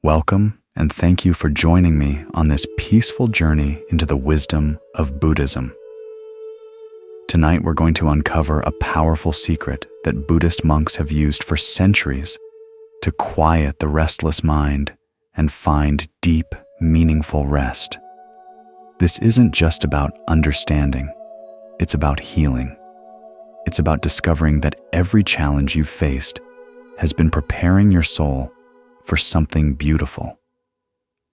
Welcome, and thank you for joining me on this peaceful journey into the wisdom of Buddhism. Tonight we're going to uncover a powerful secret that Buddhist monks have used for centuries to quiet the restless mind and find deep, meaningful rest. This isn't just about understanding, it's about healing. It's about discovering that every challenge you've faced has been preparing your soul for something beautiful.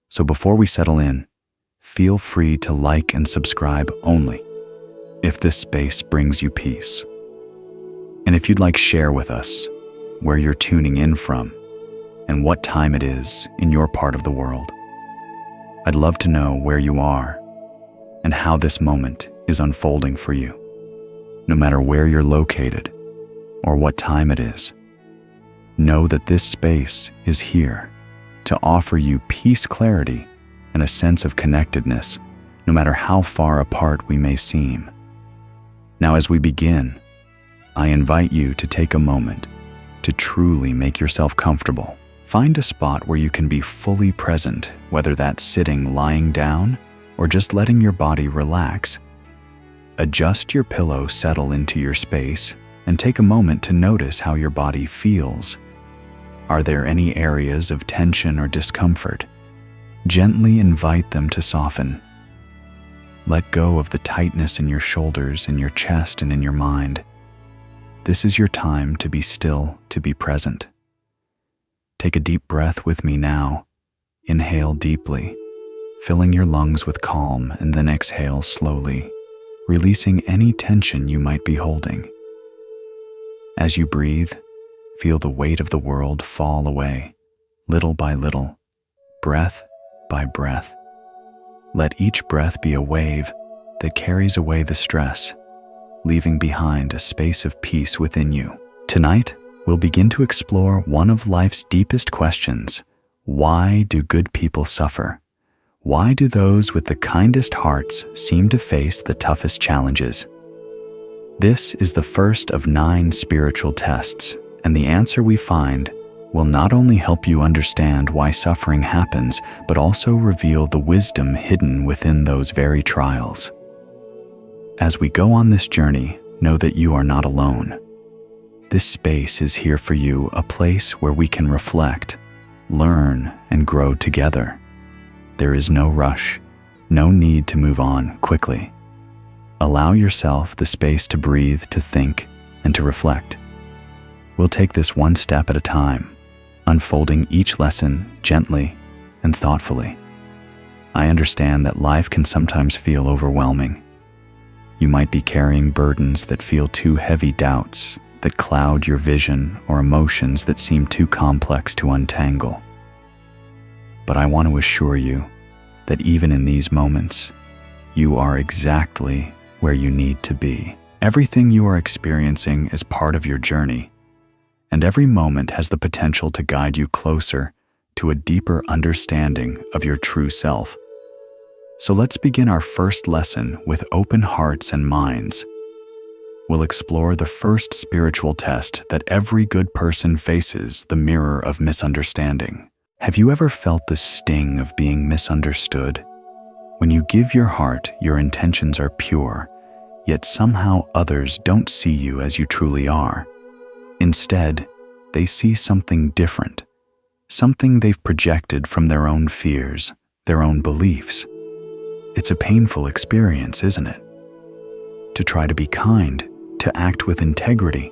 So before we settle in, feel free to like and subscribe only if this space brings you peace. And if you'd like, share with us where you're tuning in from and what time it is in your part of the world. I'd love to know where you are and how this moment is unfolding for you, no matter where you're located or what time it is. Know that this space is here to offer you peace, clarity, and a sense of connectedness, no matter how far apart we may seem. Now, as we begin, I invite you to take a moment to truly make yourself comfortable. Find a spot where you can be fully present, whether that's sitting, lying down, or just letting your body relax. Adjust your pillow, settle into your space, and take a moment to notice how your body feels. Are there any areas of tension or discomfort? Gently invite them to soften. Let go of the tightness in your shoulders, in your chest, and in your mind. This is your time to be still, to be present. Take a deep breath with me now. Inhale deeply, filling your lungs with calm, and then exhale slowly, releasing any tension you might be holding. As you breathe, feel the weight of the world fall away, little by little, breath by breath. Let each breath be a wave that carries away the stress, leaving behind a space of peace within you. Tonight, we'll begin to explore one of life's deepest questions. Why do good people suffer? Why do those with the kindest hearts seem to face the toughest challenges? This is the first of 9 spiritual tests, and the answer we find will not only help you understand why suffering happens, but also reveal the wisdom hidden within those very trials. As we go on this journey, know that you are not alone. This space is here for you, a place where we can reflect, learn, and grow together. There is no rush, no need to move on quickly. Allow yourself the space to breathe, to think, and to reflect. We'll take this one step at a time, unfolding each lesson gently and thoughtfully. I understand that life can sometimes feel overwhelming. You might be carrying burdens that feel too heavy, doubts that cloud your vision, or emotions that seem too complex to untangle. But I want to assure you that even in these moments, you are exactly where you need to be. Everything you are experiencing is part of your journey, and every moment has the potential to guide you closer to a deeper understanding of your true self. So let's begin our first lesson with open hearts and minds. We'll explore the first spiritual test that every good person faces, the mirror of misunderstanding. Have you ever felt the sting of being misunderstood? When you give your heart, your intentions are pure, yet somehow others don't see you as you truly are. Instead, they see something different, something they've projected from their own fears, their own beliefs. It's a painful experience, isn't it? To try to be kind, to act with integrity,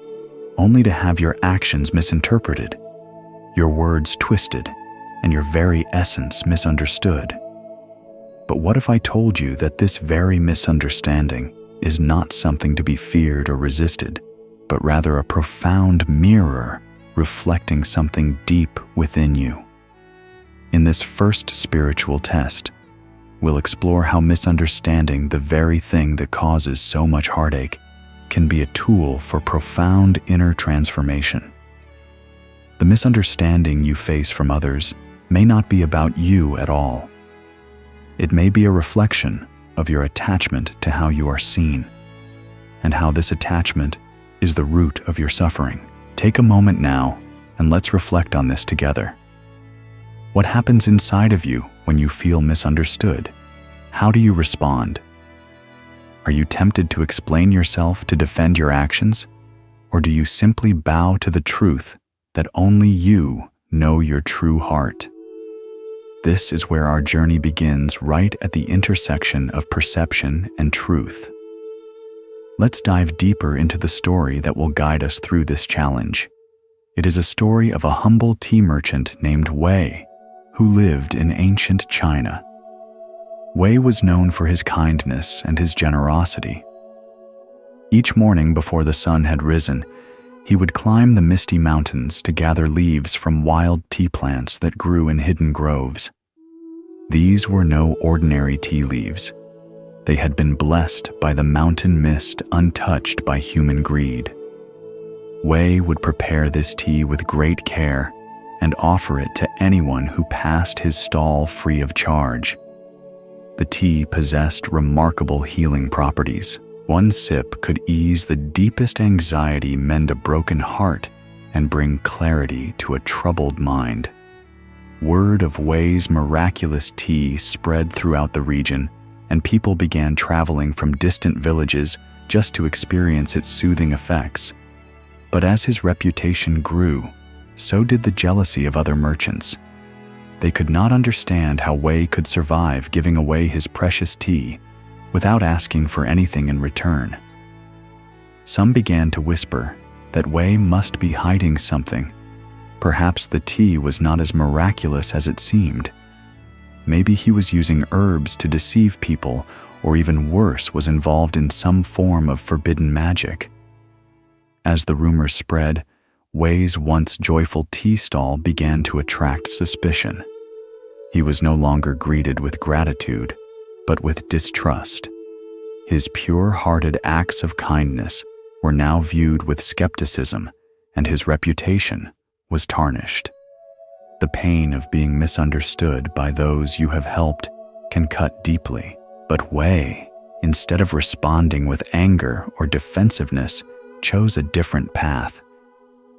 only to have your actions misinterpreted, your words twisted, and your very essence misunderstood. But what if I told you that this very misunderstanding is not something to be feared or resisted, but rather a profound mirror reflecting something deep within you? In this first spiritual test, we'll explore how misunderstanding the very thing that causes so much heartache can be a tool for profound inner transformation. The misunderstanding you face from others may not be about you at all. It may be a reflection of your attachment to how you are seen, and how this attachment is the root of your suffering. Take a moment now and let's reflect on this together. What happens inside of you when you feel misunderstood? How do you respond? Are you tempted to explain yourself to defend your actions? Or do you simply bow to the truth that only you know your true heart? This is where our journey begins, right at the intersection of perception and truth. Let's dive deeper into the story that will guide us through this challenge. It is a story of a humble tea merchant named Wei, who lived in ancient China. Wei was known for his kindness and his generosity. Each morning before the sun had risen, he would climb the misty mountains to gather leaves from wild tea plants that grew in hidden groves. These were no ordinary tea leaves. They had been blessed by the mountain mist, untouched by human greed. Wei would prepare this tea with great care and offer it to anyone who passed his stall free of charge. The tea possessed remarkable healing properties. One sip could ease the deepest anxiety, mend a broken heart, and bring clarity to a troubled mind. Word of Wei's miraculous tea spread throughout the region, and people began traveling from distant villages just to experience its soothing effects. But as his reputation grew, so did the jealousy of other merchants. They could not understand how Wei could survive giving away his precious tea without asking for anything in return. Some began to whisper that Wei must be hiding something. Perhaps the tea was not as miraculous as it seemed. Maybe he was using herbs to deceive people, or even worse, was involved in some form of forbidden magic. As the rumors spread, Wei's once joyful tea stall began to attract suspicion. He was no longer greeted with gratitude, but with distrust. His pure-hearted acts of kindness were now viewed with skepticism, and his reputation was tarnished. The pain of being misunderstood by those you have helped can cut deeply, but Wei, instead of responding with anger or defensiveness, chose a different path.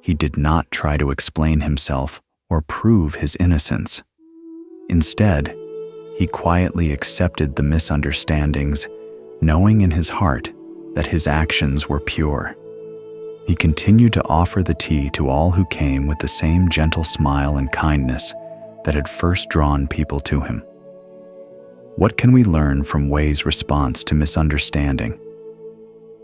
He did not try to explain himself or prove his innocence. Instead, he quietly accepted the misunderstandings, knowing in his heart that his actions were pure. He continued to offer the tea to all who came with the same gentle smile and kindness that had first drawn people to him. What can we learn from Wei's response to misunderstanding?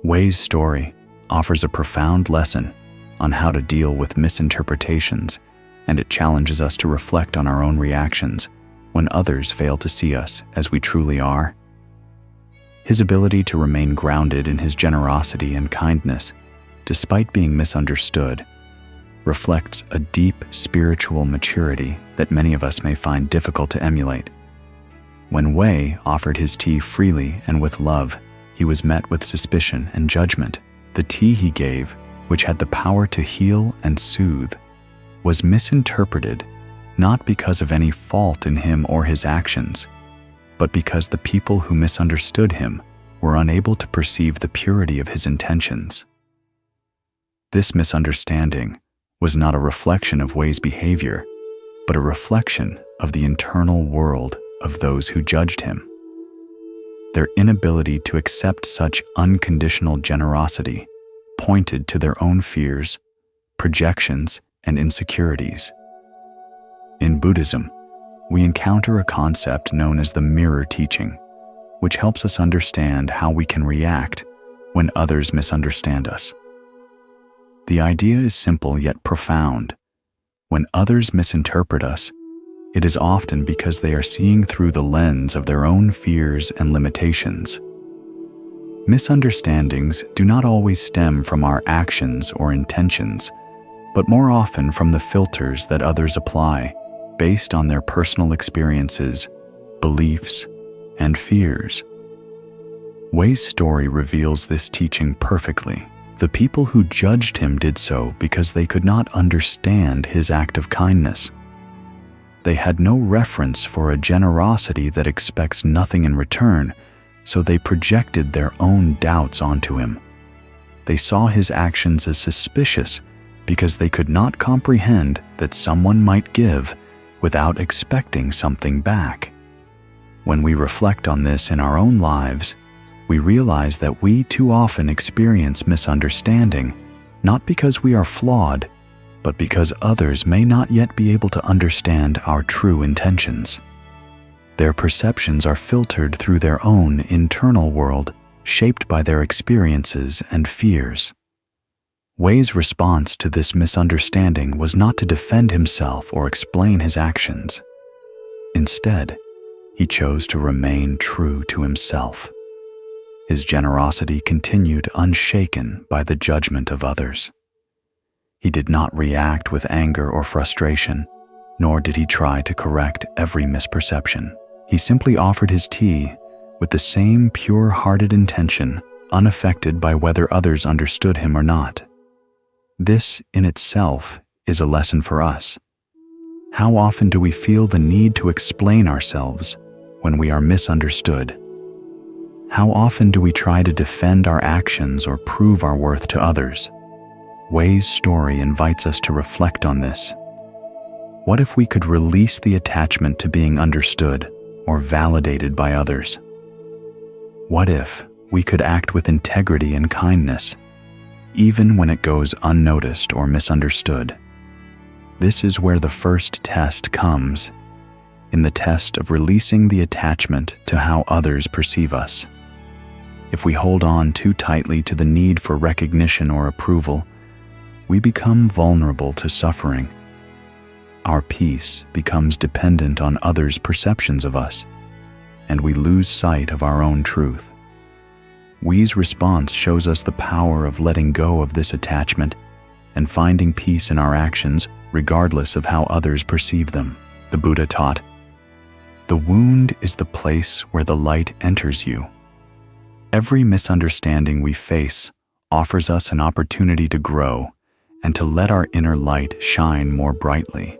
Wei's story offers a profound lesson on how to deal with misinterpretations, and it challenges us to reflect on our own reactions when others fail to see us as we truly are. His ability to remain grounded in his generosity and kindness, despite being misunderstood, reflects a deep spiritual maturity that many of us may find difficult to emulate. When Wei offered his tea freely and with love, he was met with suspicion and judgment. The tea he gave, which had the power to heal and soothe, was misinterpreted not because of any fault in him or his actions, but because the people who misunderstood him were unable to perceive the purity of his intentions. This misunderstanding was not a reflection of Wei's behavior, but a reflection of the internal world of those who judged him. Their inability to accept such unconditional generosity pointed to their own fears, projections, and insecurities. In Buddhism, we encounter a concept known as the mirror teaching, which helps us understand how we can react when others misunderstand us. The idea is simple yet profound. When others misinterpret us, it is often because they are seeing through the lens of their own fears and limitations. Misunderstandings do not always stem from our actions or intentions, but more often from the filters that others apply based on their personal experiences, beliefs, and fears. Wei's story reveals this teaching perfectly. The people who judged him did so because they could not understand his act of kindness. They had no reference for a generosity that expects nothing in return, so they projected their own doubts onto him. They saw his actions as suspicious because they could not comprehend that someone might give without expecting something back. When we reflect on this in our own lives, we realize that we too often experience misunderstanding, not because we are flawed, but because others may not yet be able to understand our true intentions. Their perceptions are filtered through their own internal world, shaped by their experiences and fears. Wei's response to this misunderstanding was not to defend himself or explain his actions. Instead, he chose to remain true to himself. His generosity continued unshaken by the judgment of others. He did not react with anger or frustration, nor did he try to correct every misperception. He simply offered his tea with the same pure-hearted intention, unaffected by whether others understood him or not. This, in itself, is a lesson for us. How often do we feel the need to explain ourselves when we are misunderstood? How often do we try to defend our actions or prove our worth to others? Wei's story invites us to reflect on this. What if we could release the attachment to being understood or validated by others? What if we could act with integrity and kindness, even when it goes unnoticed or misunderstood? This is where the first test comes, in the test of releasing the attachment to how others perceive us. If we hold on too tightly to the need for recognition or approval, we become vulnerable to suffering. Our peace becomes dependent on others' perceptions of us, and we lose sight of our own truth. Wei's response shows us the power of letting go of this attachment and finding peace in our actions regardless of how others perceive them. The Buddha taught, "The wound is the place where the light enters you." Every misunderstanding we face offers us an opportunity to grow and to let our inner light shine more brightly.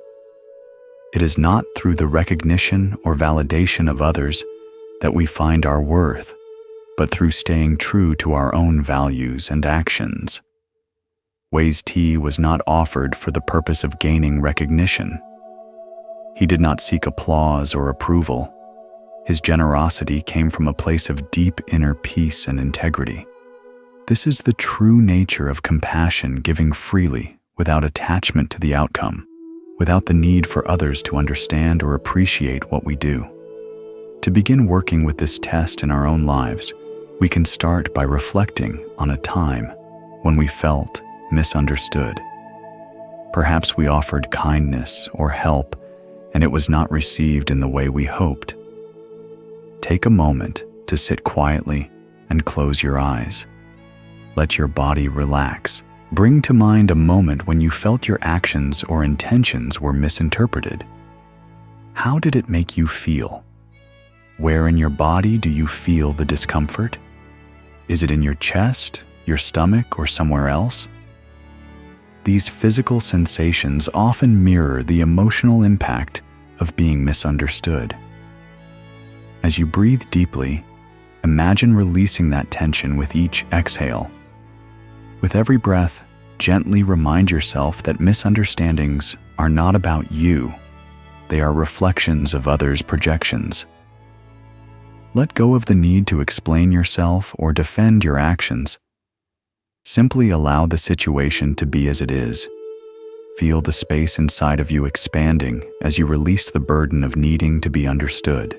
It is not through the recognition or validation of others that we find our worth, but through staying true to our own values and actions. Wei's tea was not offered for the purpose of gaining recognition. He did not seek applause or approval. His generosity came from a place of deep inner peace and integrity. This is the true nature of compassion, giving freely, without attachment to the outcome, without the need for others to understand or appreciate what we do. To begin working with this test in our own lives, we can start by reflecting on a time when we felt misunderstood. Perhaps we offered kindness or help, and it was not received in the way we hoped. Take a moment to sit quietly and close your eyes. Let your body relax. Bring to mind a moment when you felt your actions or intentions were misinterpreted. How did it make you feel? Where in your body do you feel the discomfort? Is it in your chest, your stomach, or somewhere else? These physical sensations often mirror the emotional impact of being misunderstood. As you breathe deeply, imagine releasing that tension with each exhale. With every breath, gently remind yourself that misunderstandings are not about you. They are reflections of others' projections. Let go of the need to explain yourself or defend your actions. Simply allow the situation to be as it is. Feel the space inside of you expanding as you release the burden of needing to be understood.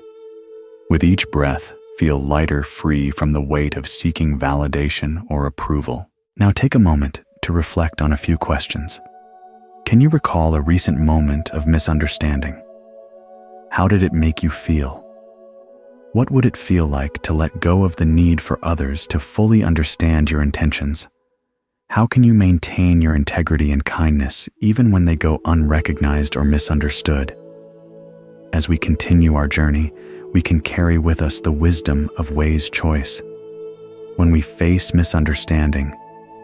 With each breath, feel lighter, free from the weight of seeking validation or approval. Now take a moment to reflect on a few questions. Can you recall a recent moment of misunderstanding? How did it make you feel? What would it feel like to let go of the need for others to fully understand your intentions? How can you maintain your integrity and kindness even when they go unrecognized or misunderstood? As we continue our journey, we can carry with us the wisdom of Wei's choice. When we face misunderstanding,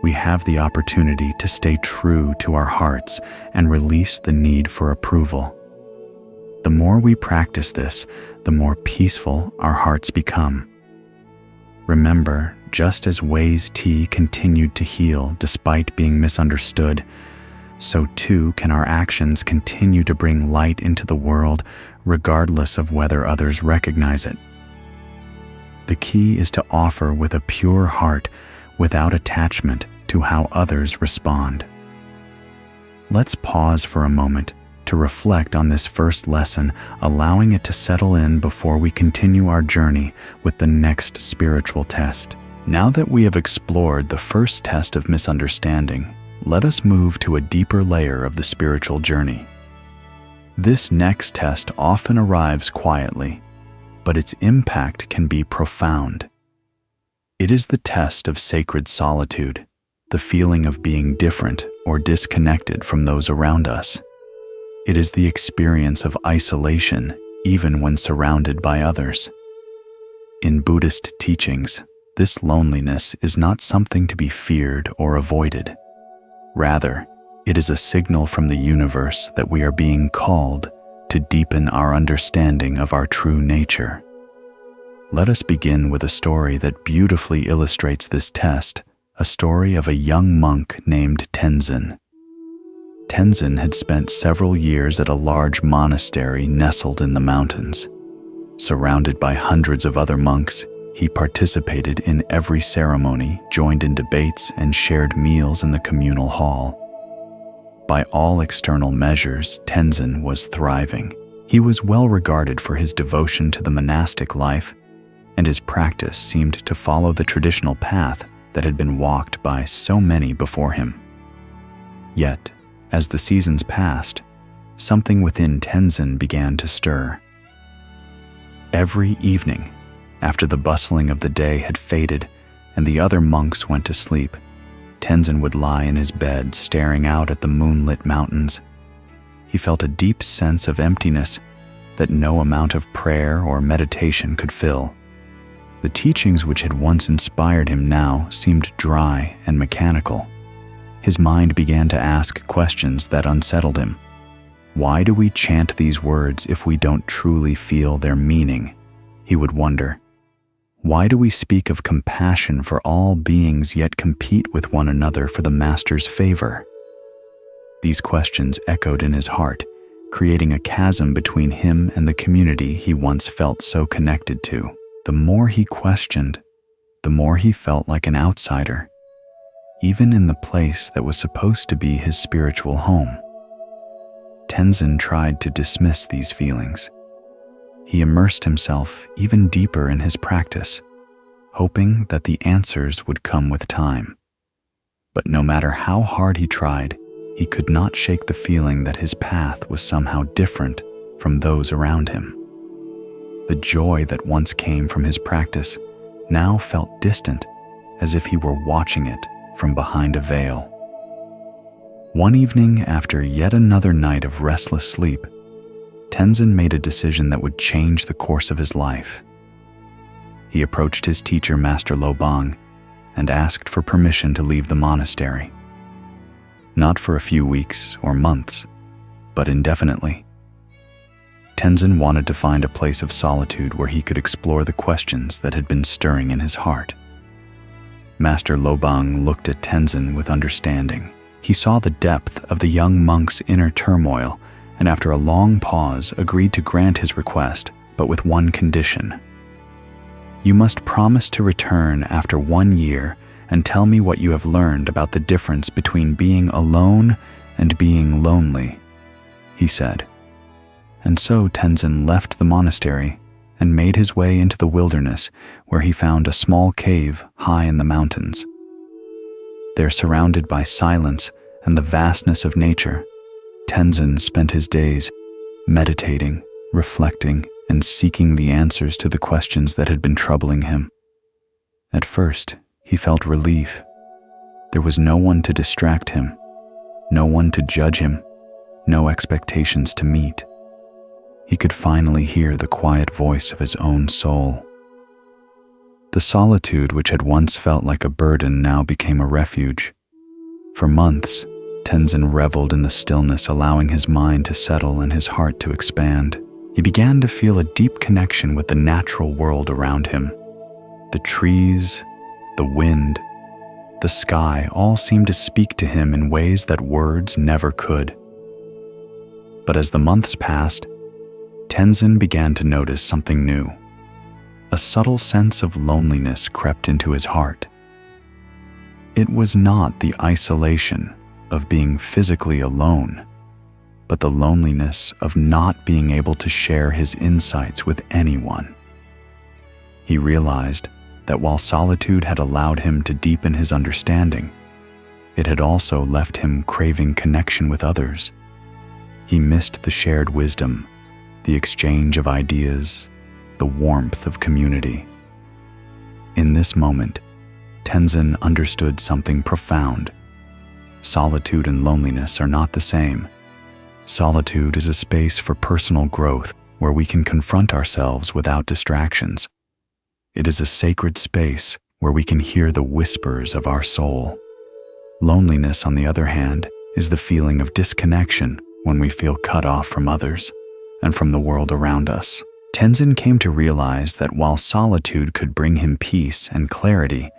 we have the opportunity to stay true to our hearts and release the need for approval. The more we practice this, the more peaceful our hearts become. Remember, just as Wei's tea continued to heal despite being misunderstood, so too can our actions continue to bring light into the world regardless of whether others recognize it. The key is to offer with a pure heart without attachment to how others respond. Let's pause for a moment to reflect on this first lesson, allowing it to settle in before we continue our journey with the next spiritual test. Now that we have explored the first test of misunderstanding, let us move to a deeper layer of the spiritual journey. This next test often arrives quietly, but its impact can be profound. It is the test of sacred solitude, the feeling of being different or disconnected from those around us. It is the experience of isolation, even when surrounded by others. In Buddhist teachings, this loneliness is not something to be feared or avoided. Rather, it is a signal from the universe that we are being called to deepen our understanding of our true nature. Let us begin with a story that beautifully illustrates this test, a story of a young monk named Tenzin. Tenzin had spent several years at a large monastery nestled in the mountains. Surrounded by hundreds of other monks, he participated in every ceremony, joined in debates, and shared meals in the communal hall. By all external measures, Tenzin was thriving. He was well regarded for his devotion to the monastic life, and his practice seemed to follow the traditional path that had been walked by so many before him. Yet, as the seasons passed, something within Tenzin began to stir. Every evening, after the bustling of the day had faded and the other monks went to sleep, Tenzin would lie in his bed staring out at the moonlit mountains. He felt a deep sense of emptiness that no amount of prayer or meditation could fill. The teachings which had once inspired him now seemed dry and mechanical. His mind began to ask questions that unsettled him. Why do we chant these words if we don't truly feel their meaning? He would wonder. Why do we speak of compassion for all beings yet compete with one another for the Master's favor? These questions echoed in his heart, creating a chasm between him and the community he once felt so connected to. The more he questioned, the more he felt like an outsider, even in the place that was supposed to be his spiritual home. Tenzin tried to dismiss these feelings. He immersed himself even deeper in his practice, hoping that the answers would come with time. But no matter how hard he tried, he could not shake the feeling that his path was somehow different from those around him. The joy that once came from his practice now felt distant, as if he were watching it from behind a veil. One evening, after yet another night of restless sleep, Tenzin made a decision that would change the course of his life. He approached his teacher, Master Lobang, and asked for permission to leave the monastery. Not for a few weeks or months, but indefinitely. Tenzin wanted to find a place of solitude where he could explore the questions that had been stirring in his heart. Master Lobang looked at Tenzin with understanding. He saw the depth of the young monk's inner turmoil, and after a long pause agreed to grant his request, but with one condition. You must promise to return after 1 year and tell me what you have learned about the difference between being alone and being lonely, he said. And so Tenzin left the monastery and made his way into the wilderness, where he found a small cave high in the mountains. There, surrounded by silence and the vastness of nature, Tenzin spent his days meditating, reflecting, and seeking the answers to the questions that had been troubling him. At first, he felt relief. There was no one to distract him, no one to judge him, no expectations to meet. He could finally hear the quiet voice of his own soul. The solitude which had once felt like a burden now became a refuge. For months, Tenzin reveled in the stillness, allowing his mind to settle and his heart to expand. He began to feel a deep connection with the natural world around him. The trees, the wind, the sky all seemed to speak to him in ways that words never could. But as the months passed, Tenzin began to notice something new. A subtle sense of loneliness crept into his heart. It was not the isolation of being physically alone, but the loneliness of not being able to share his insights with anyone. He realized that while solitude had allowed him to deepen his understanding, it had also left him craving connection with others. He missed the shared wisdom, the exchange of ideas, the warmth of community. In this moment, Tenzin understood something profound. Solitude and loneliness are not the same. Solitude is a space for personal growth where we can confront ourselves without distractions. It is a sacred space where we can hear the whispers of our soul. Loneliness, on the other hand, is the feeling of disconnection when we feel cut off from others and from the world around us. Tenzin came to realize that while solitude could bring him peace and clarity,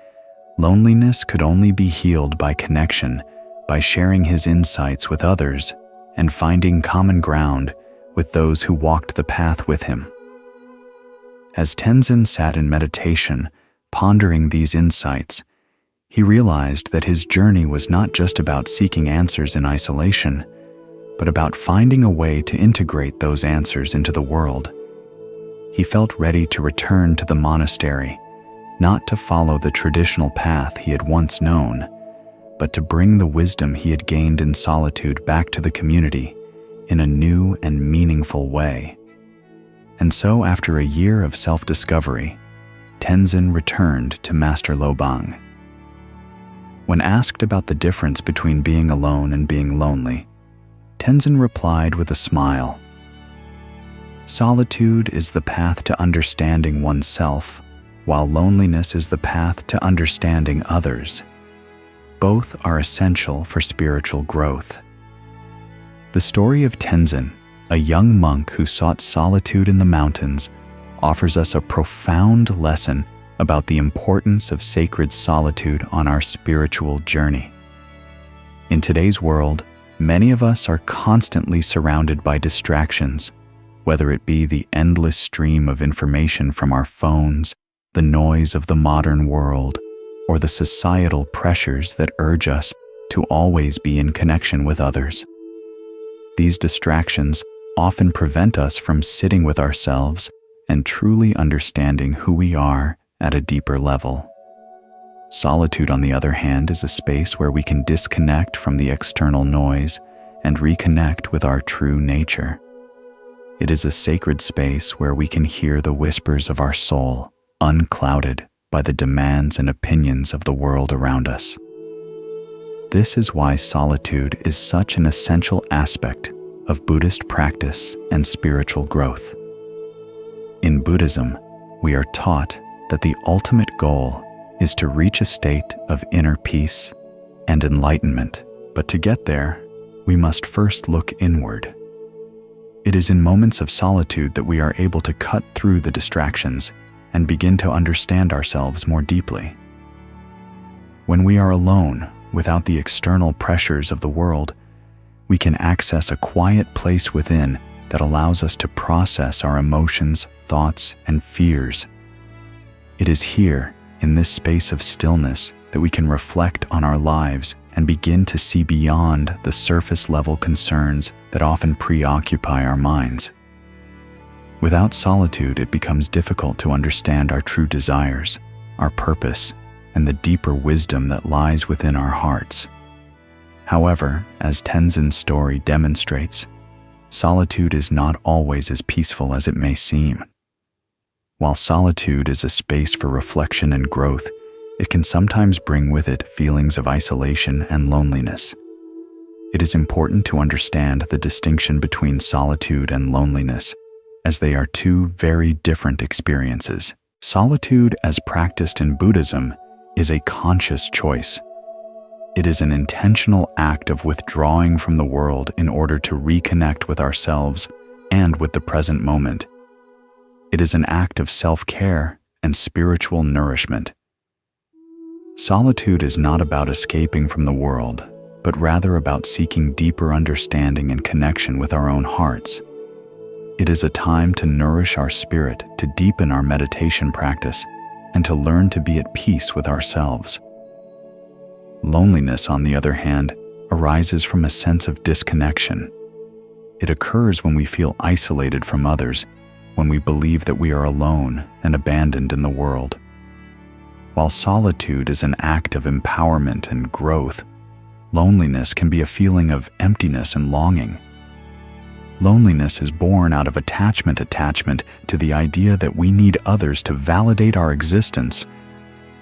loneliness could only be healed by connection, by sharing his insights with others and finding common ground with those who walked the path with him. As Tenzin sat in meditation, pondering these insights, he realized that his journey was not just about seeking answers in isolation, but about finding a way to integrate those answers into the world. He felt ready to return to the monastery, not to follow the traditional path he had once known, but to bring the wisdom he had gained in solitude back to the community in a new and meaningful way. And so, after a year of self-discovery, Tenzin returned to Master Lobang. When asked about the difference between being alone and being lonely, Tenzin replied with a smile, "Solitude is the path to understanding oneself, while loneliness is the path to understanding others. Both are essential for spiritual growth." The story of Tenzin, a young monk who sought solitude in the mountains, offers us a profound lesson about the importance of sacred solitude on our spiritual journey. In today's world, many of us are constantly surrounded by distractions, whether it be the endless stream of information from our phones, the noise of the modern world, or the societal pressures that urge us to always be in connection with others. These distractions often prevent us from sitting with ourselves and truly understanding who we are at a deeper level. Solitude, on the other hand, is a space where we can disconnect from the external noise and reconnect with our true nature. It is a sacred space where we can hear the whispers of our soul, unclouded by the demands and opinions of the world around us. This is why solitude is such an essential aspect of Buddhist practice and spiritual growth. In Buddhism, we are taught that the ultimate goal is to reach a state of inner peace and enlightenment, but to get there, we must first look inward. It is in moments of solitude that we are able to cut through the distractions and begin to understand ourselves more deeply. When we are alone, without the external pressures of the world, we can access a quiet place within that allows us to process our emotions, thoughts, and fears. It is here, in this space of stillness, that we can reflect on our lives and begin to see beyond the surface-level concerns that often preoccupy our minds. Without solitude, it becomes difficult to understand our true desires, our purpose, and the deeper wisdom that lies within our hearts. However, as Tenzin's story demonstrates, solitude is not always as peaceful as it may seem. While solitude is a space for reflection and growth, it can sometimes bring with it feelings of isolation and loneliness. It is important to understand the distinction between solitude and loneliness, as they are two very different experiences. Solitude, as practiced in Buddhism, is a conscious choice. It is an intentional act of withdrawing from the world in order to reconnect with ourselves and with the present moment. It is an act of self-care and spiritual nourishment. Solitude is not about escaping from the world, but rather about seeking deeper understanding and connection with our own hearts. It is a time to nourish our spirit, to deepen our meditation practice, and to learn to be at peace with ourselves. Loneliness, on the other hand, arises from a sense of disconnection. It occurs when we feel isolated from others, when we believe that we are alone and abandoned in the world. While solitude is an act of empowerment and growth, loneliness can be a feeling of emptiness and longing. Loneliness is born out of attachment to the idea that we need others to validate our existence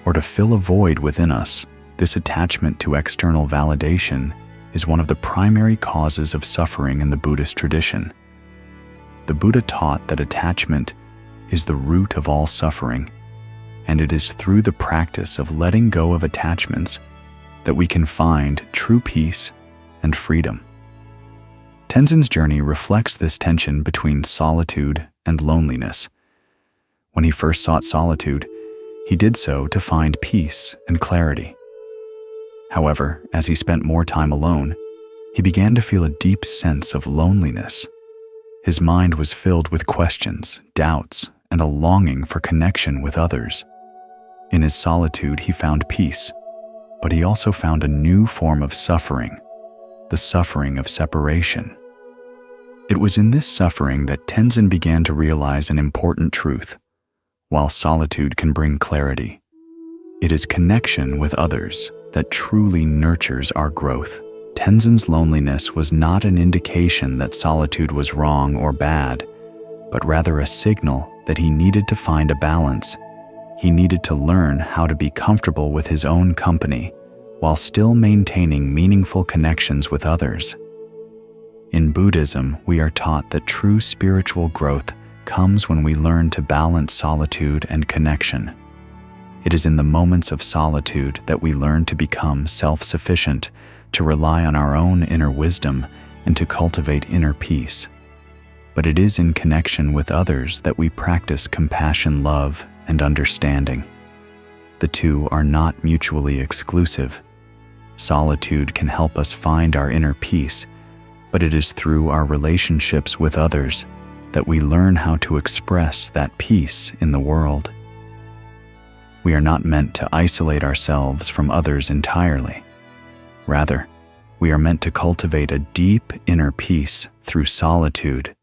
or to fill a void within us. This attachment to external validation is one of the primary causes of suffering in the Buddhist tradition. The Buddha taught that attachment is the root of all suffering, and it is through the practice of letting go of attachments that we can find true peace and freedom. Tenzin's journey reflects this tension between solitude and loneliness. When he first sought solitude, he did so to find peace and clarity. However, as he spent more time alone, he began to feel a deep sense of loneliness. His mind was filled with questions, doubts, and a longing for connection with others. In his solitude, he found peace, but he also found a new form of suffering, the suffering of separation. It was in this suffering that Tenzin began to realize an important truth. While solitude can bring clarity, it is connection with others that truly nurtures our growth. Tenzin's loneliness was not an indication that solitude was wrong or bad, but rather a signal that he needed to find a balance. He needed to learn how to be comfortable with his own company while still maintaining meaningful connections with others. In Buddhism, we are taught that true spiritual growth comes when we learn to balance solitude and connection. It is in the moments of solitude that we learn to become self-sufficient, to rely on our own inner wisdom, and to cultivate inner peace. But it is in connection with others that we practice compassion, love, and understanding. The two are not mutually exclusive. Solitude can help us find our inner peace, but it is through our relationships with others that we learn how to express that peace in the world. We are not meant to isolate ourselves from others entirely. Rather, we are meant to cultivate a deep inner peace through solitude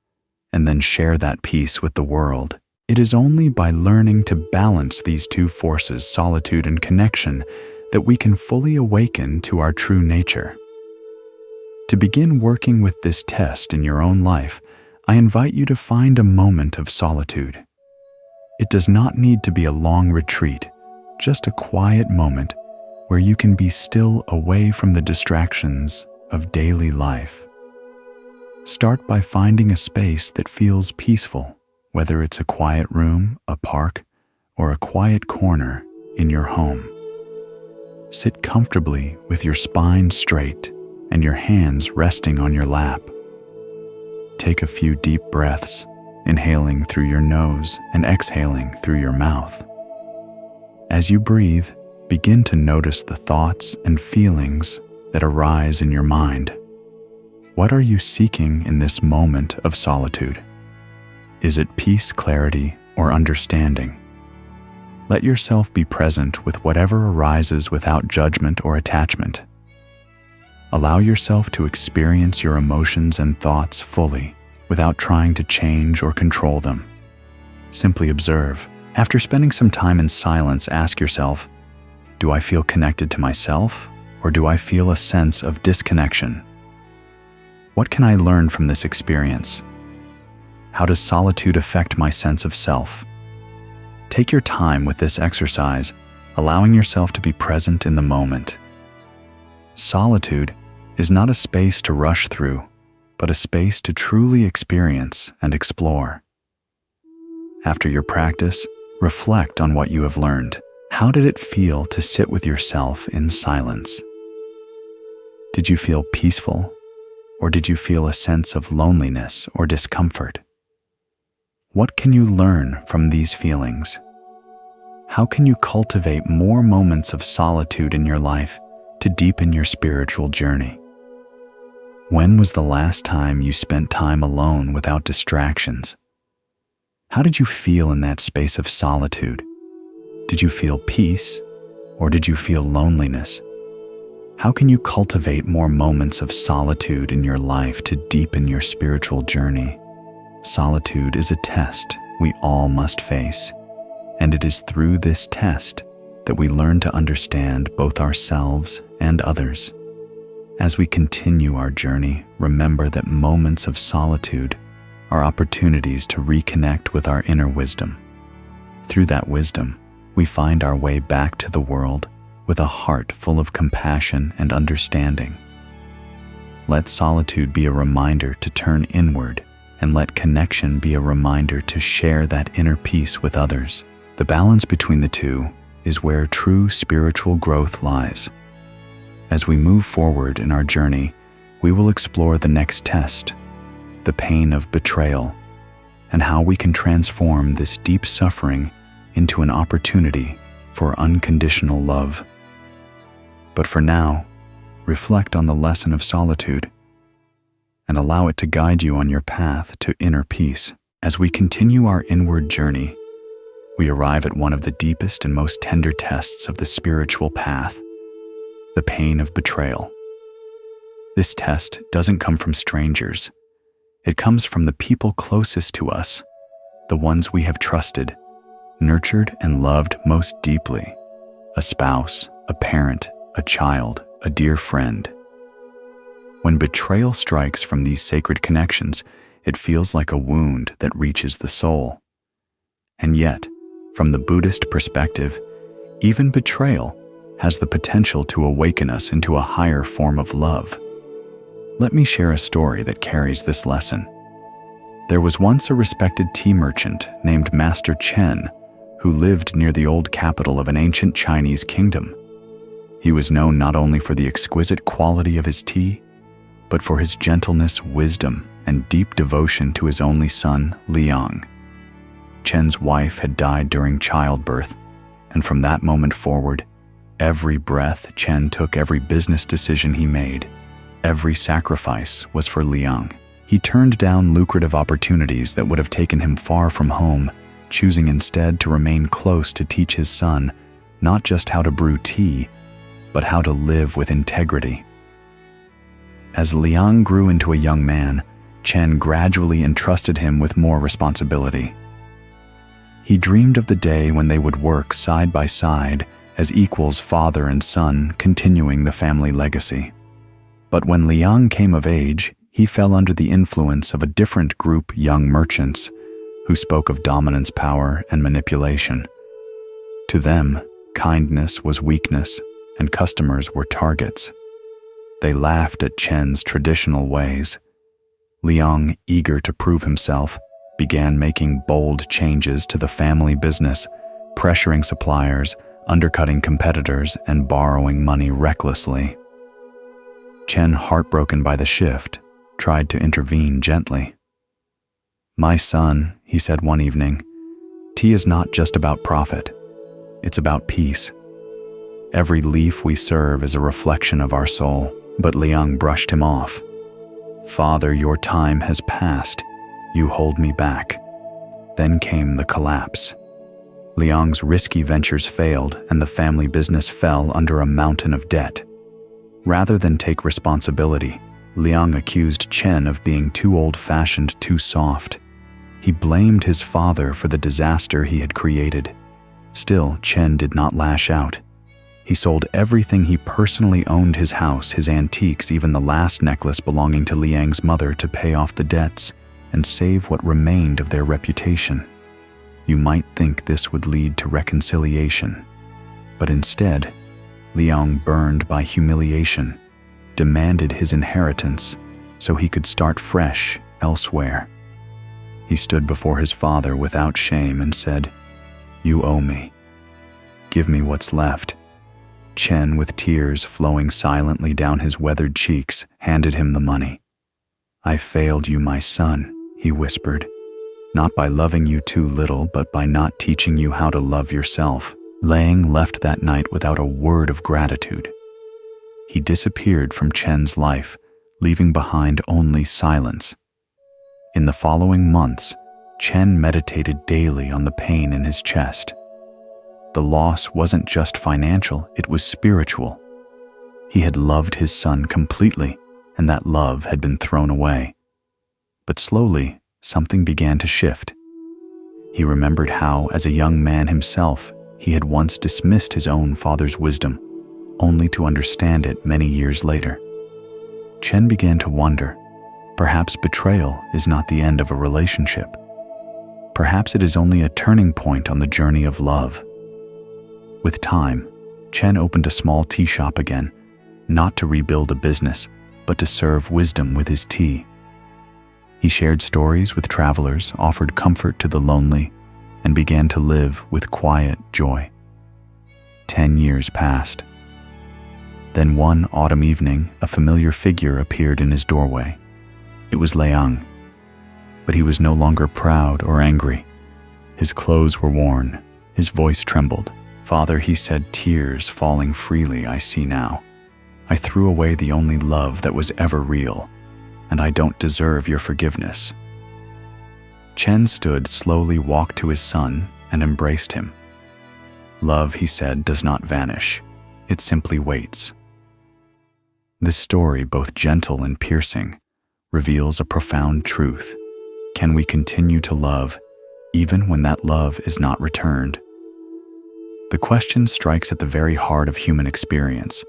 and then share that peace with the world. It is only by learning to balance these two forces, solitude and connection, that we can fully awaken to our true nature. To begin working with this test in your own life, I invite you to find a moment of solitude. It does not need to be a long retreat, just a quiet moment where you can be still away from the distractions of daily life. Start by finding a space that feels peaceful, whether it's a quiet room, a park, or a quiet corner in your home. Sit comfortably with your spine straight and your hands resting on your lap. Take a few deep breaths, inhaling through your nose and exhaling through your mouth. As you breathe, begin to notice the thoughts and feelings that arise in your mind. What are you seeking in this moment of solitude? Is it peace, clarity, or understanding? Let yourself be present with whatever arises without judgment or attachment. Allow yourself to experience your emotions and thoughts fully without trying to change or control them. Simply observe. After spending some time in silence, ask yourself, do I feel connected to myself, or do I feel a sense of disconnection? What can I learn from this experience? How does solitude affect my sense of self? Take your time with this exercise, allowing yourself to be present in the moment. Solitude is not a space to rush through, but a space to truly experience and explore. After your practice, reflect on what you have learned. How did it feel to sit with yourself in silence? Did you feel peaceful, or did you feel a sense of loneliness or discomfort? What can you learn from these feelings? How can you cultivate more moments of solitude in your life to deepen your spiritual journey? When was the last time you spent time alone without distractions? How did you feel in that space of solitude? Did you feel peace, or did you feel loneliness? How can you cultivate more moments of solitude in your life to deepen your spiritual journey? Solitude is a test we all must face, and it is through this test that we learn to understand both ourselves and others. As we continue our journey, remember that moments of solitude are opportunities to reconnect with our inner wisdom. Through that wisdom, we find our way back to the world with a heart full of compassion and understanding. Let solitude be a reminder to turn inward, and let connection be a reminder to share that inner peace with others. The balance between the two is where true spiritual growth lies. As we move forward in our journey, we will explore the next test, the pain of betrayal, and how we can transform this deep suffering into an opportunity for unconditional love. But for now, reflect on the lesson of solitude and allow it to guide you on your path to inner peace. As we continue our inward journey, we arrive at one of the deepest and most tender tests of the spiritual path, the pain of betrayal. This test doesn't come from strangers. It comes from the people closest to us, the ones we have trusted, nurtured, and loved most deeply: a spouse, a parent, a child, a dear friend. When betrayal strikes from these sacred connections, it feels like a wound that reaches the soul. And yet, from the Buddhist perspective, even betrayal has the potential to awaken us into a higher form of love. Let me share a story that carries this lesson. There was once a respected tea merchant named Master Chen who lived near the old capital of an ancient Chinese kingdom. He was known not only for the exquisite quality of his tea, but for his gentleness, wisdom, and deep devotion to his only son, Liang. Chen's wife had died during childbirth, and from that moment forward, every breath Chen took, every business decision he made, every sacrifice was for Liang. He turned down lucrative opportunities that would have taken him far from home, choosing instead to remain close to teach his son not just how to brew tea, but how to live with integrity. As Liang grew into a young man, Chen gradually entrusted him with more responsibility. He dreamed of the day when they would work side by side as equals, father and son, continuing the family legacy. But when Liang came of age, he fell under the influence of a different group, young merchants, who spoke of dominance, power, and manipulation. To them, kindness was weakness, and customers were targets. They laughed at Chen's traditional ways. Liang, eager to prove himself, began making bold changes to the family business, pressuring suppliers, undercutting competitors, and borrowing money recklessly. Chen, heartbroken by the shift, tried to intervene gently. "My son," he said one evening, "tea is not just about profit. It's about peace. Every leaf we serve is a reflection of our soul." But Liang brushed him off. "Father, your time has passed. You hold me back." Then came the collapse. Liang's risky ventures failed, and the family business fell under a mountain of debt. Rather than take responsibility, Liang accused Chen of being too old-fashioned, too soft. He blamed his father for the disaster he had created. Still, Chen did not lash out. He sold everything he personally owned: his house, his antiques, even the last necklace belonging to Liang's mother, to pay off the debts and save what remained of their reputation. You might think this would lead to reconciliation, but instead, Liang, burned by humiliation, demanded his inheritance so he could start fresh elsewhere. He stood before his father without shame and said, "You owe me. Give me what's left." Chen, with tears flowing silently down his weathered cheeks, handed him the money. "I failed you, my son," he whispered, "not by loving you too little, but by not teaching you how to love yourself." Lang left that night without a word of gratitude. He disappeared from Chen's life, leaving behind only silence. In the following months, Chen meditated daily on the pain in his chest. The loss wasn't just financial, it was spiritual. He had loved his son completely, and that love had been thrown away. But slowly, something began to shift. He remembered how, as a young man himself, he had once dismissed his own father's wisdom, only to understand it many years later. Chen began to wonder, perhaps betrayal is not the end of a relationship. Perhaps it is only a turning point on the journey of love. With time, Chen opened a small tea shop again, not to rebuild a business, but to serve wisdom with his tea. He shared stories with travelers, offered comfort to the lonely, and began to live with quiet joy. 10 years passed. Then one autumn evening, a familiar figure appeared in his doorway. It was Liang. But he was no longer proud or angry. His clothes were worn, his voice trembled. "Father," he said, tears falling freely, "I see now. I threw away the only love that was ever real, and I don't deserve your forgiveness." Chen stood, slowly walked to his son, and embraced him. "Love," he said, "does not vanish. It simply waits." This story, both gentle and piercing, reveals a profound truth. Can we continue to love, even when that love is not returned? The question strikes at the very heart of human experience,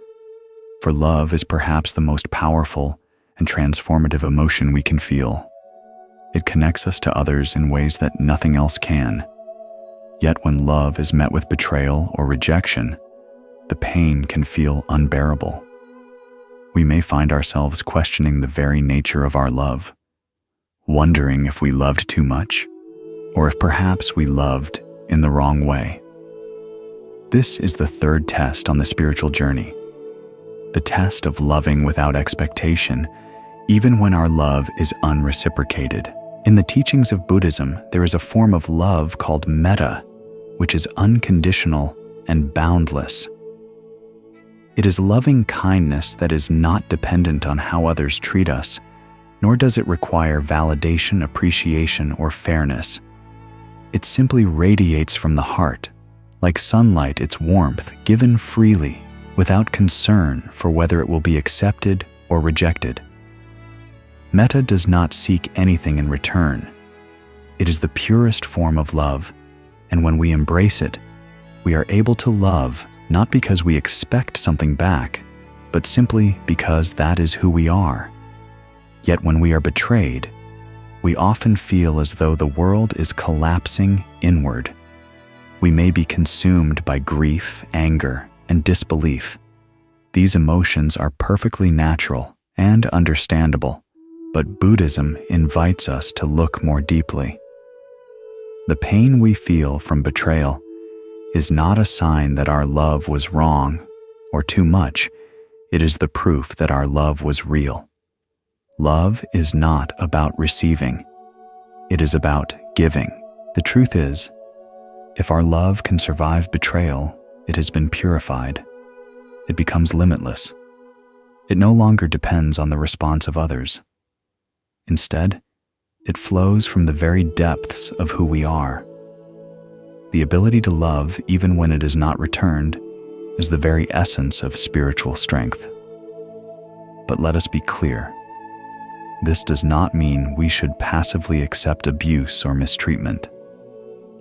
for love is perhaps the most powerful and transformative emotion we can feel. It connects us to others in ways that nothing else can. Yet when love is met with betrayal or rejection, the pain can feel unbearable. We may find ourselves questioning the very nature of our love, wondering if we loved too much, or if perhaps we loved in the wrong way. This is the third test on the spiritual journey, the test of loving without expectation, even when our love is unreciprocated. In the teachings of Buddhism, there is a form of love called metta, which is unconditional and boundless. It is loving kindness that is not dependent on how others treat us, nor does it require validation, appreciation, or fairness. It simply radiates from the heart, like sunlight, its warmth given freely, without concern for whether it will be accepted or rejected. Metta does not seek anything in return. It is the purest form of love, and when we embrace it, we are able to love not because we expect something back, but simply because that is who we are. Yet when we are betrayed, we often feel as though the world is collapsing inward. We may be consumed by grief, anger, and disbelief. These emotions are perfectly natural and understandable, but Buddhism invites us to look more deeply. The pain we feel from betrayal is not a sign that our love was wrong or too much. It is the proof that our love was real. Love is not about receiving. It is about giving. The truth is, if our love can survive betrayal, it has been purified. It becomes limitless. It no longer depends on the response of others. Instead, it flows from the very depths of who we are. The ability to love, even when it is not returned, is the very essence of spiritual strength. But let us be clear. This does not mean we should passively accept abuse or mistreatment.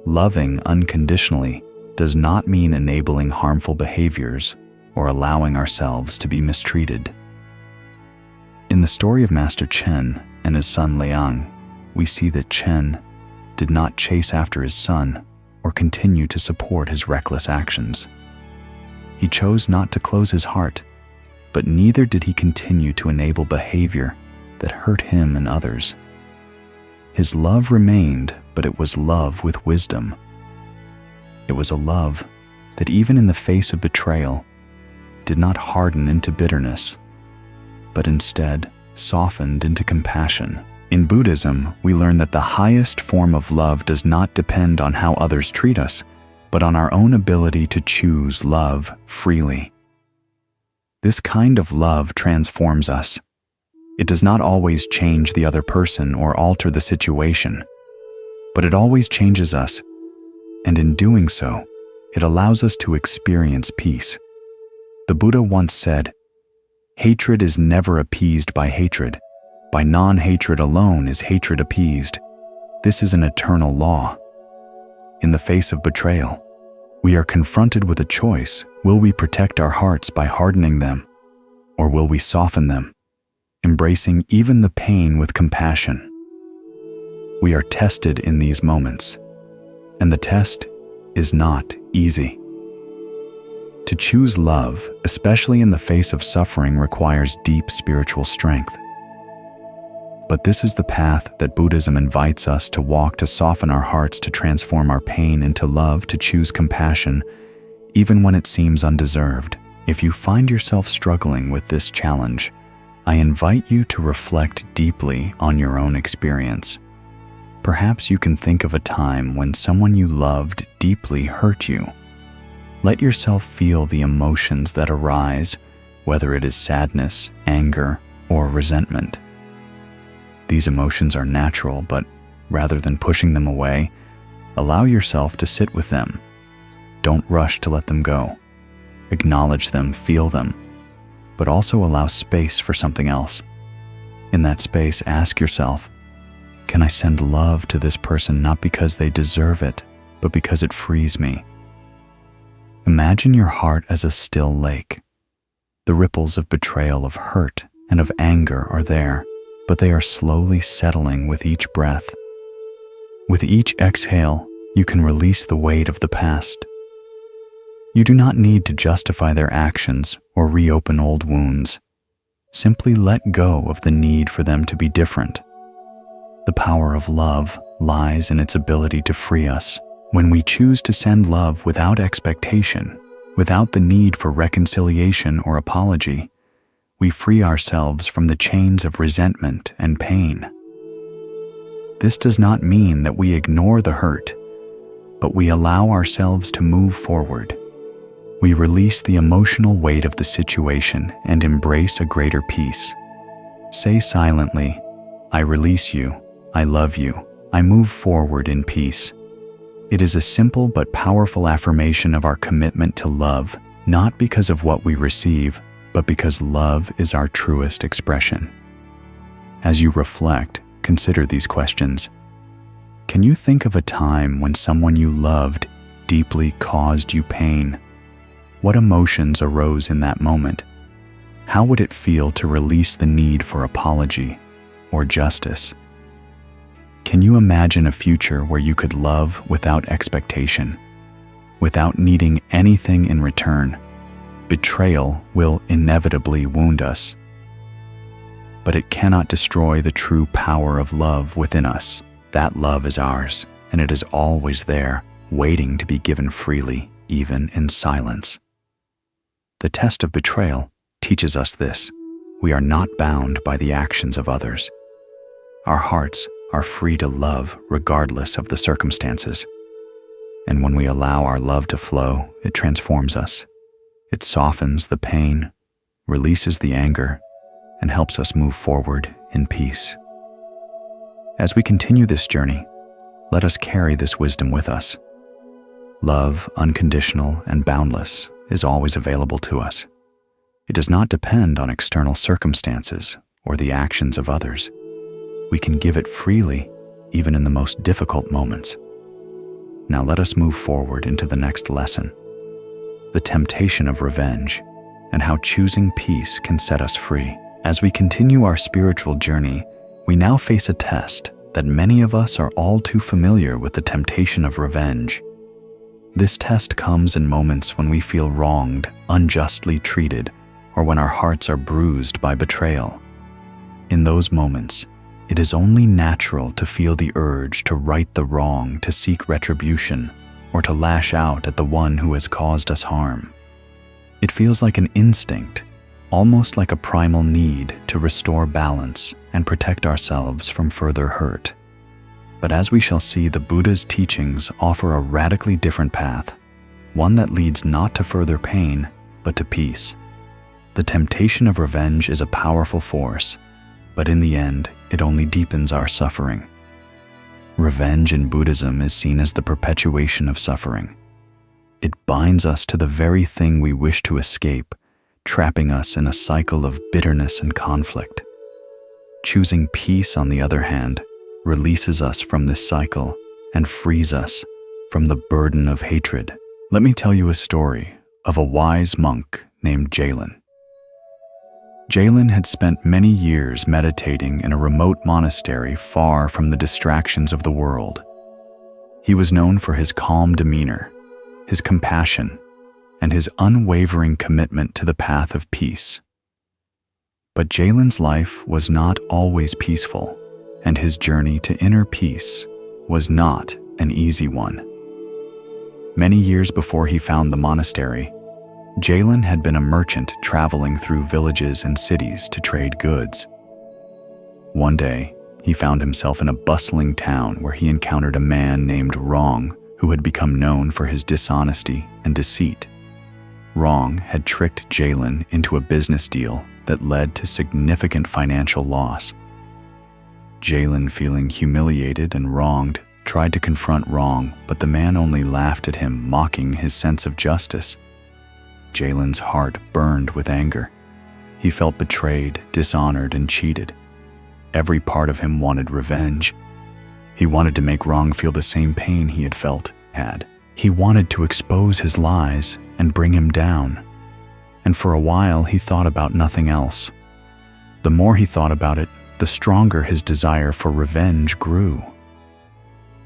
Loving unconditionally does not mean enabling harmful behaviors or allowing ourselves to be mistreated. In the story of Master Chen and his son Liang, we see that Chen did not chase after his son or continue to support his reckless actions. He chose not to close his heart, but neither did he continue to enable behavior that hurt him and others. His love remained, but it was love with wisdom. It was a love that, even in the face of betrayal, did not harden into bitterness, but instead softened into compassion. In Buddhism, we learn that the highest form of love does not depend on how others treat us, but on our own ability to choose love freely. This kind of love transforms us. It does not always change the other person or alter the situation, but it always changes us, and in doing so, it allows us to experience peace. The Buddha once said, "Hatred is never appeased by hatred. By non-hatred alone is hatred appeased. This is an eternal law." In the face of betrayal, we are confronted with a choice. Will we protect our hearts by hardening them, or will we soften them, embracing even the pain with compassion? We are tested in these moments, and the test is not easy. To choose love, especially in the face of suffering, requires deep spiritual strength. But this is the path that Buddhism invites us to walk, to soften our hearts, to transform our pain into love, to choose compassion, even when it seems undeserved. If you find yourself struggling with this challenge, I invite you to reflect deeply on your own experience. Perhaps you can think of a time when someone you loved deeply hurt you. Let yourself feel the emotions that arise, whether it is sadness, anger, or resentment. These emotions are natural, but rather than pushing them away, allow yourself to sit with them. Don't rush to let them go. Acknowledge them, feel them, but also allow space for something else. In that space, ask yourself, can I send love to this person not because they deserve it, but because it frees me? Imagine your heart as a still lake. The ripples of betrayal, of hurt, and of anger are there, but they are slowly settling with each breath. With each exhale, you can release the weight of the past. You do not need to justify their actions or reopen old wounds. Simply let go of the need for them to be different. The power of love lies in its ability to free us. When we choose to send love without expectation, without the need for reconciliation or apology, we free ourselves from the chains of resentment and pain. This does not mean that we ignore the hurt, but we allow ourselves to move forward. We release the emotional weight of the situation and embrace a greater peace. Say silently, "I release you, I love you, I move forward in peace." It is a simple but powerful affirmation of our commitment to love, not because of what we receive, but because love is our truest expression. As you reflect, consider these questions. Can you think of a time when someone you loved deeply caused you pain? What emotions arose in that moment? How would it feel to release the need for apology or justice? Can you imagine a future where you could love without expectation, without needing anything in return? Betrayal will inevitably wound us, but it cannot destroy the true power of love within us. That love is ours, and it is always there, waiting to be given freely, even in silence. The test of betrayal teaches us this: we are not bound by the actions of others. Our hearts are free to love regardless of the circumstances. And when we allow our love to flow, it transforms us. It softens the pain, releases the anger, and helps us move forward in peace. As we continue this journey, let us carry this wisdom with us. Love, unconditional and boundless, is always available to us. It does not depend on external circumstances or the actions of others. We can give it freely, even in the most difficult moments. Now let us move forward into the next lesson: the temptation of revenge, and how choosing peace can set us free. As we continue our spiritual journey, we now face a test that many of us are all too familiar with: the temptation of revenge. This test comes in moments when we feel wronged, unjustly treated, or when our hearts are bruised by betrayal. In those moments, it is only natural to feel the urge to right the wrong, to seek retribution, or to lash out at the one who has caused us harm. It feels like an instinct, almost like a primal need to restore balance and protect ourselves from further hurt. But as we shall see, the Buddha's teachings offer a radically different path, one that leads not to further pain, but to peace. The temptation of revenge is a powerful force, but in the end, it only deepens our suffering. Revenge in Buddhism is seen as the perpetuation of suffering. It binds us to the very thing we wish to escape, trapping us in a cycle of bitterness and conflict. Choosing peace, on the other hand, releases us from this cycle and frees us from the burden of hatred. Let me tell you a story of a wise monk named Jalen. Jalen had spent many years meditating in a remote monastery far from the distractions of the world. He was known for his calm demeanor, his compassion, and his unwavering commitment to the path of peace. But Jalen's life was not always peaceful, and his journey to inner peace was not an easy one. Many years before he found the monastery, Jalen had been a merchant traveling through villages and cities to trade goods. One day, he found himself in a bustling town where he encountered a man named Wrong, who had become known for his dishonesty and deceit. Wrong had tricked Jalen into a business deal that led to significant financial loss. Jalen, feeling humiliated and wronged, tried to confront Wrong, but the man only laughed at him, mocking his sense of justice. Jalen's heart burned with anger. He felt betrayed, dishonored, and cheated. Every part of him wanted revenge. He wanted to make Wrong feel the same pain he had. He wanted to expose his lies and bring him down. And for a while, he thought about nothing else. The more he thought about it, the stronger his desire for revenge grew.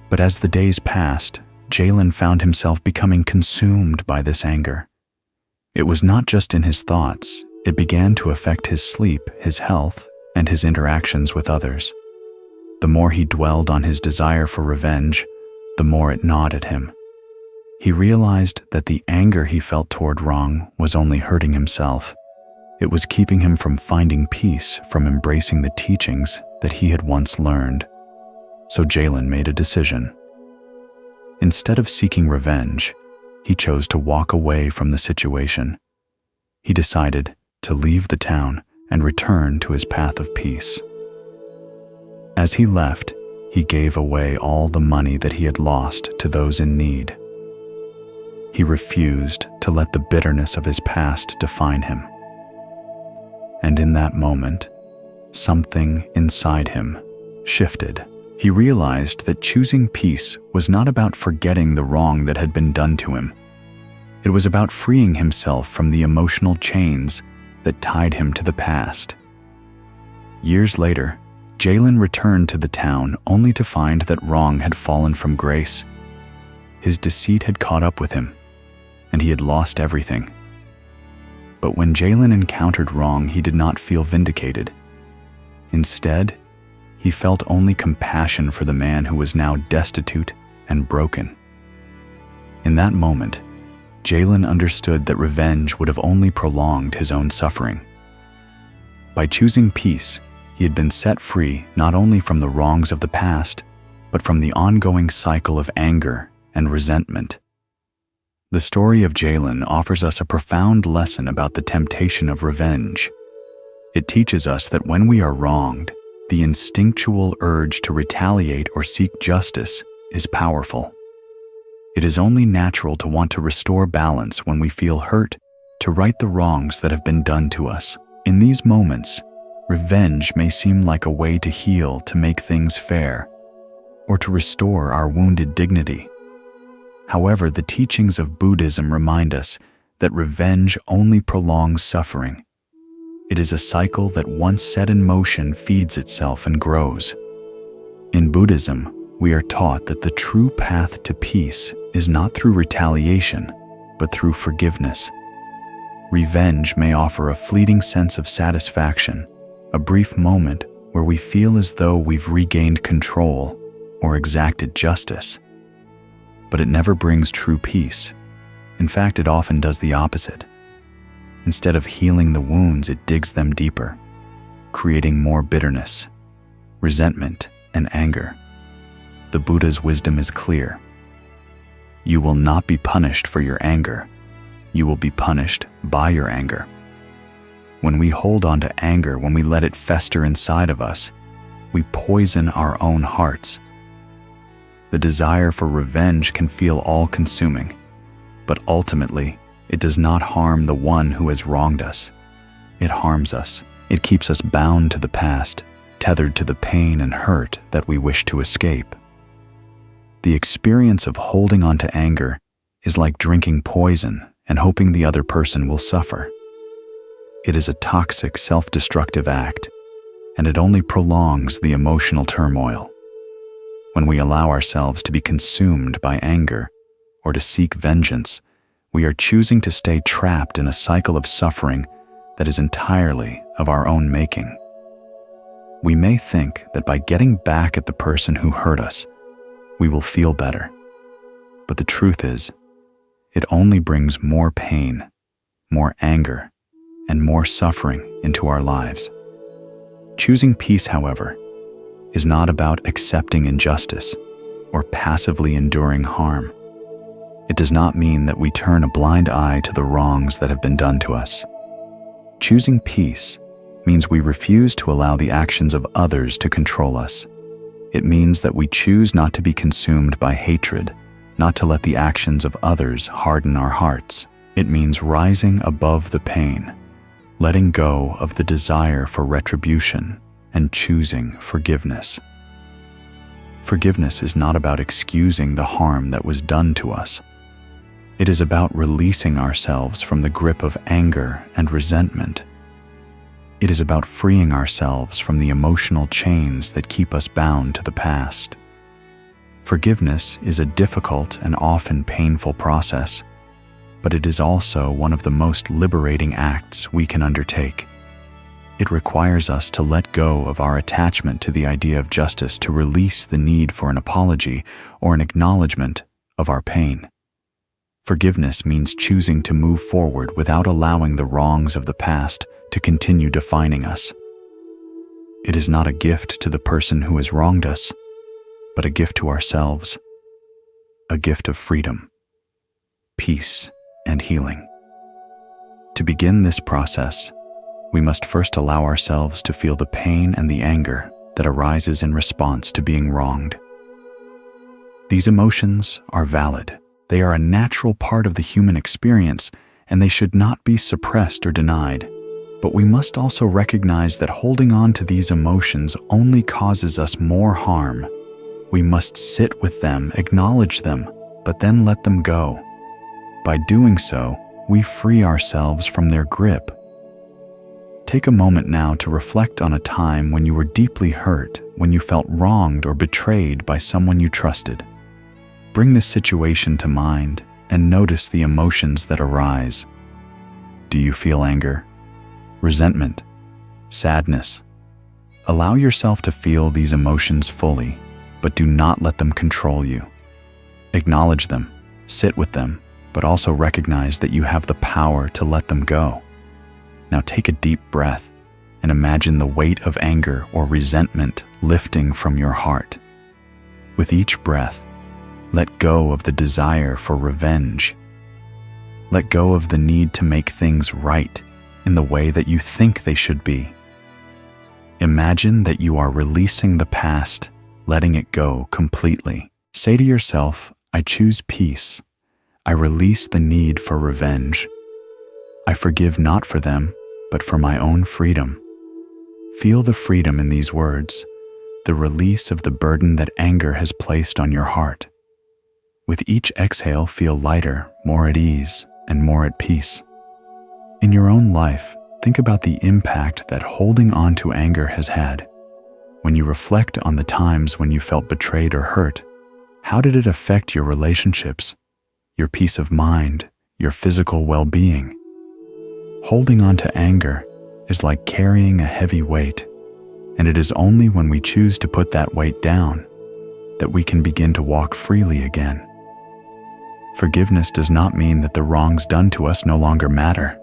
But as the days passed, Jalen found himself becoming consumed by this anger. It was not just in his thoughts, it began to affect his sleep, his health, and his interactions with others. The more he dwelled on his desire for revenge, the more it gnawed at him. He realized that the anger he felt toward Wrong was only hurting himself. It was keeping him from finding peace, from embracing the teachings that he had once learned. So Jalen made a decision. Instead of seeking revenge, he chose to walk away from the situation. He decided to leave the town and return to his path of peace. As he left, he gave away all the money that he had lost to those in need. He refused to let the bitterness of his past define him. And in that moment, something inside him shifted. He realized that choosing peace was not about forgetting the wrong that had been done to him. It was about freeing himself from the emotional chains that tied him to the past. Years later, Jalen returned to the town only to find that Wrong had fallen from grace. His deceit had caught up with him, and he had lost everything. But when Jalen encountered Wrong, he did not feel vindicated. Instead, he felt only compassion for the man who was now destitute and broken. In that moment, Jalen understood that revenge would have only prolonged his own suffering. By choosing peace, he had been set free not only from the wrongs of the past, but from the ongoing cycle of anger and resentment. The story of Jalen offers us a profound lesson about the temptation of revenge. It teaches us that when we are wronged, the instinctual urge to retaliate or seek justice is powerful. It is only natural to want to restore balance when we feel hurt, to right the wrongs that have been done to us. In these moments, revenge may seem like a way to heal, to make things fair, or to restore our wounded dignity. However, the teachings of Buddhism remind us that revenge only prolongs suffering. It is a cycle that once set in motion feeds itself and grows. In Buddhism, we are taught that the true path to peace is not through retaliation, but through forgiveness. Revenge may offer a fleeting sense of satisfaction, a brief moment where we feel as though we've regained control or exacted justice. But it never brings true peace. In fact, it often does the opposite. Instead of healing the wounds, it digs them deeper, creating more bitterness, resentment, and anger. the Buddha's wisdom is clear. You will not be punished for your anger. You will be punished by your anger. When we hold on to anger, when we let it fester inside of us, we poison our own hearts. The desire for revenge can feel all-consuming, but ultimately, it does not harm the one who has wronged us. It harms us. It keeps us bound to the past, tethered to the pain and hurt that we wish to escape. The experience of holding on to anger is like drinking poison and hoping the other person will suffer. It is a toxic, self-destructive act, and it only prolongs the emotional turmoil. When we allow ourselves to be consumed by anger or to seek vengeance, we are choosing to stay trapped in a cycle of suffering that is entirely of our own making. We may think that by getting back at the person who hurt us, we will feel better. But the truth is, it only brings more pain, more anger, and more suffering into our lives. Choosing peace, however, is not about accepting injustice or passively enduring harm. It does not mean that we turn a blind eye to the wrongs that have been done to us. Choosing peace means we refuse to allow the actions of others to control us. It means that we choose not to be consumed by hatred, not to let the actions of others harden our hearts. It means rising above the pain, letting go of the desire for retribution, and choosing forgiveness. Forgiveness is not about excusing the harm that was done to us. It is about releasing ourselves from the grip of anger and resentment. It is about freeing ourselves from the emotional chains that keep us bound to the past. Forgiveness is a difficult and often painful process, but it is also one of the most liberating acts we can undertake. It requires us to let go of our attachment to the idea of justice, to release the need for an apology or an acknowledgement of our pain. Forgiveness means choosing to move forward without allowing the wrongs of the past to continue defining us. It is not a gift to the person who has wronged us, but a gift to ourselves, a gift of freedom, peace, and healing. To begin this process, we must first allow ourselves to feel the pain and the anger that arises in response to being wronged. These emotions are valid. They are a natural part of the human experience, and they should not be suppressed or denied. But we must also recognize that holding on to these emotions only causes us more harm. We must sit with them, acknowledge them, but then let them go. By doing so, we free ourselves from their grip. Take a moment now to reflect on a time when you were deeply hurt, when you felt wronged or betrayed by someone you trusted. Bring this situation to mind and notice the emotions that arise. Do you feel anger, resentment, sadness? Allow yourself to feel these emotions fully, but do not let them control you. Acknowledge them, sit with them, but also recognize that you have the power to let them go. Now take a deep breath and imagine the weight of anger or resentment lifting from your heart. With each breath, let go of the desire for revenge. Let go of the need to make things right in the way that you think they should be. Imagine that you are releasing the past, letting it go completely. Say to yourself, I choose peace. I release the need for revenge. I forgive not for them, but for my own freedom. Feel the freedom in these words, the release of the burden that anger has placed on your heart. With each exhale, feel lighter, more at ease, and more at peace. In your own life, think about the impact that holding on to anger has had. When you reflect on the times when you felt betrayed or hurt, how did it affect your relationships, your peace of mind, your physical well-being? Holding on to anger is like carrying a heavy weight, and it is only when we choose to put that weight down that we can begin to walk freely again. Forgiveness does not mean that the wrongs done to us no longer matter.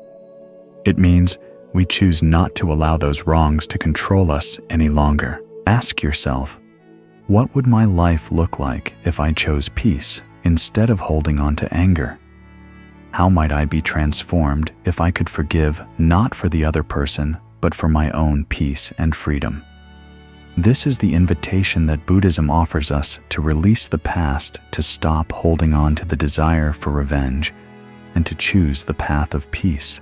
It means we choose not to allow those wrongs to control us any longer. Ask yourself, What would my life look like if I chose peace instead of holding on to anger? How might I be transformed if I could forgive not for the other person, but for my own peace and freedom? This is the invitation that Buddhism offers us to release the past, to stop holding on to the desire for revenge, and to choose the path of peace.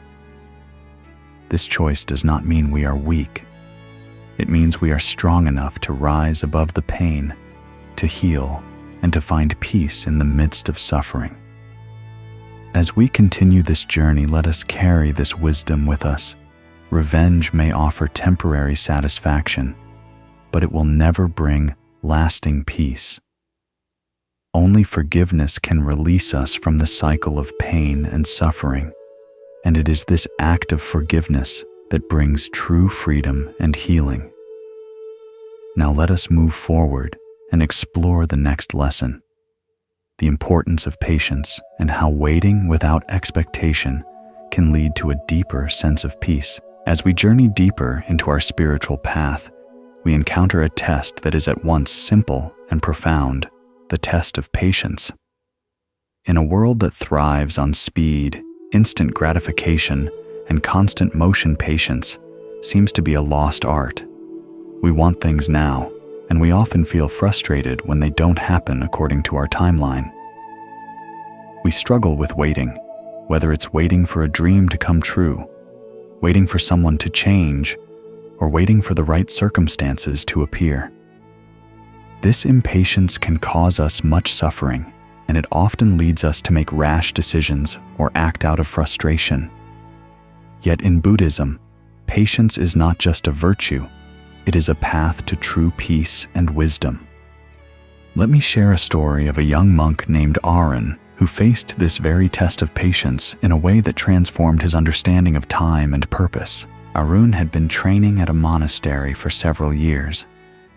This choice does not mean we are weak. It means we are strong enough to rise above the pain, to heal, and to find peace in the midst of suffering. As we continue this journey, let us carry this wisdom with us. Revenge may offer temporary satisfaction, but it will never bring lasting peace. Only forgiveness can release us from the cycle of pain and suffering, and it is this act of forgiveness that brings true freedom and healing. Now let us move forward and explore the next lesson, the importance of patience and how waiting without expectation can lead to a deeper sense of peace. As we journey deeper into our spiritual path, we encounter a test that is at once simple and profound, the test of patience. In a world that thrives on speed, instant gratification, and constant motion, patience seems to be a lost art. We want things now, and we often feel frustrated when they don't happen according to our timeline. We struggle with waiting, whether it's waiting for a dream to come true, waiting for someone to change, or waiting for the right circumstances to appear. This impatience can cause us much suffering, and it often leads us to make rash decisions or act out of frustration. Yet in Buddhism, patience is not just a virtue, it is a path to true peace and wisdom. Let me share a story of a young monk named Arun who faced this very test of patience in a way that transformed his understanding of time and purpose. Arun had been training at a monastery for several years,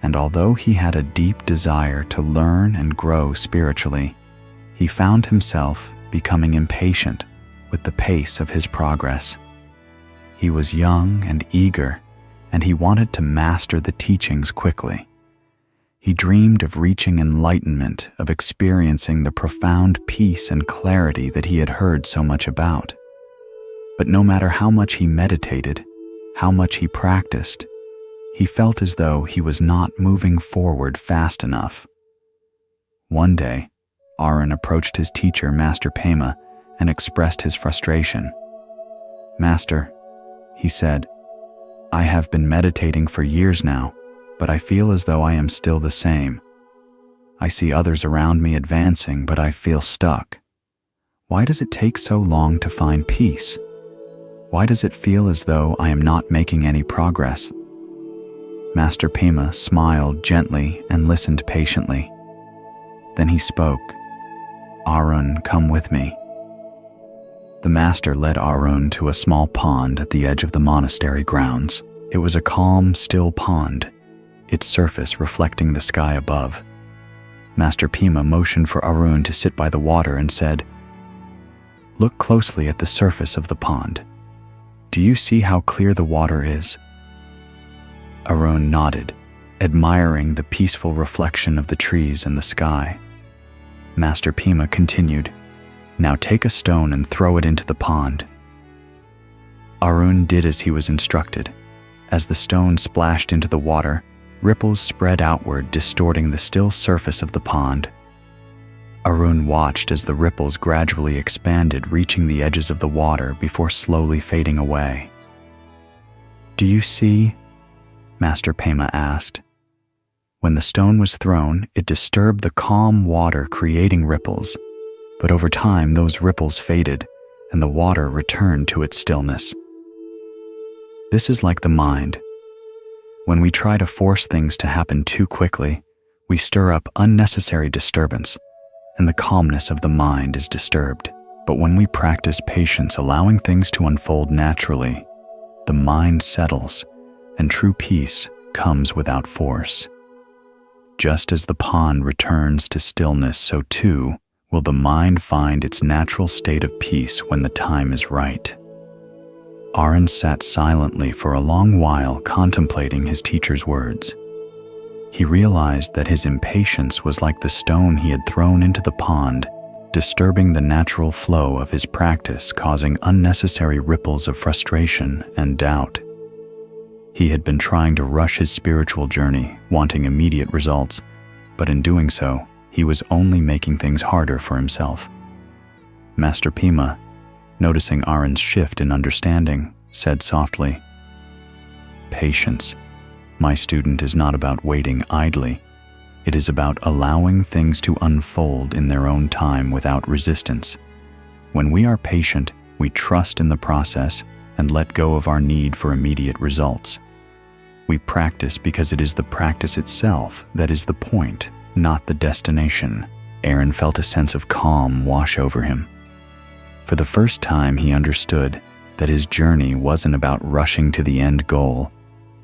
and although he had a deep desire to learn and grow spiritually, he found himself becoming impatient with the pace of his progress. He was young and eager, and he wanted to master the teachings quickly. He dreamed of reaching enlightenment, of experiencing the profound peace and clarity that he had heard so much about. But no matter how much he meditated, how much he practiced, he felt as though he was not moving forward fast enough. One day, Arun approached his teacher, Master Pema, and expressed his frustration. "Master," he said, "I have been meditating for years now, but I feel as though I am still the same. I see others around me advancing, but I feel stuck. Why does it take so long to find peace? Why does it feel as though I am not making any progress?" Master Pema smiled gently and listened patiently. Then he spoke. "Arun, come with me." The master led Arun to a small pond at the edge of the monastery grounds. It was a calm, still pond, its surface reflecting the sky above. Master Pema motioned for Arun to sit by the water and said, "Look closely at the surface of the pond. Do you see how clear the water is?" Arun nodded, admiring the peaceful reflection of the trees and the sky. Master Pema continued, "Now take a stone and throw it into the pond." Arun did as he was instructed. As the stone splashed into the water, ripples spread outward, distorting the still surface of the pond. Arun watched as the ripples gradually expanded, reaching the edges of the water before slowly fading away. "Do you see?" Master Pema asked. When the stone was thrown, it disturbed the calm water, creating ripples. But over time, those ripples faded, and the water returned to its stillness. This is like the mind. When we try to force things to happen too quickly, we stir up unnecessary disturbance, and the calmness of the mind is disturbed. But when we practice patience, allowing things to unfold naturally, the mind settles, and true peace comes without force. Just as the pond returns to stillness, so too will the mind find its natural state of peace when the time is right. Arun sat silently for a long while, contemplating his teacher's words. He realized that his impatience was like the stone he had thrown into the pond, disturbing the natural flow of his practice, causing unnecessary ripples of frustration and doubt. He had been trying to rush his spiritual journey, wanting immediate results, but in doing so, he was only making things harder for himself. Master Pima, noticing Aaron's shift in understanding, said softly, "Patience. My student is not about waiting idly. It is about allowing things to unfold in their own time without resistance. When we are patient, we trust in the process and let go of our need for immediate results. We practice because it is the practice itself that is the point, not the destination." Aaron felt a sense of calm wash over him. For the first time, he understood that his journey wasn't about rushing to the end goal.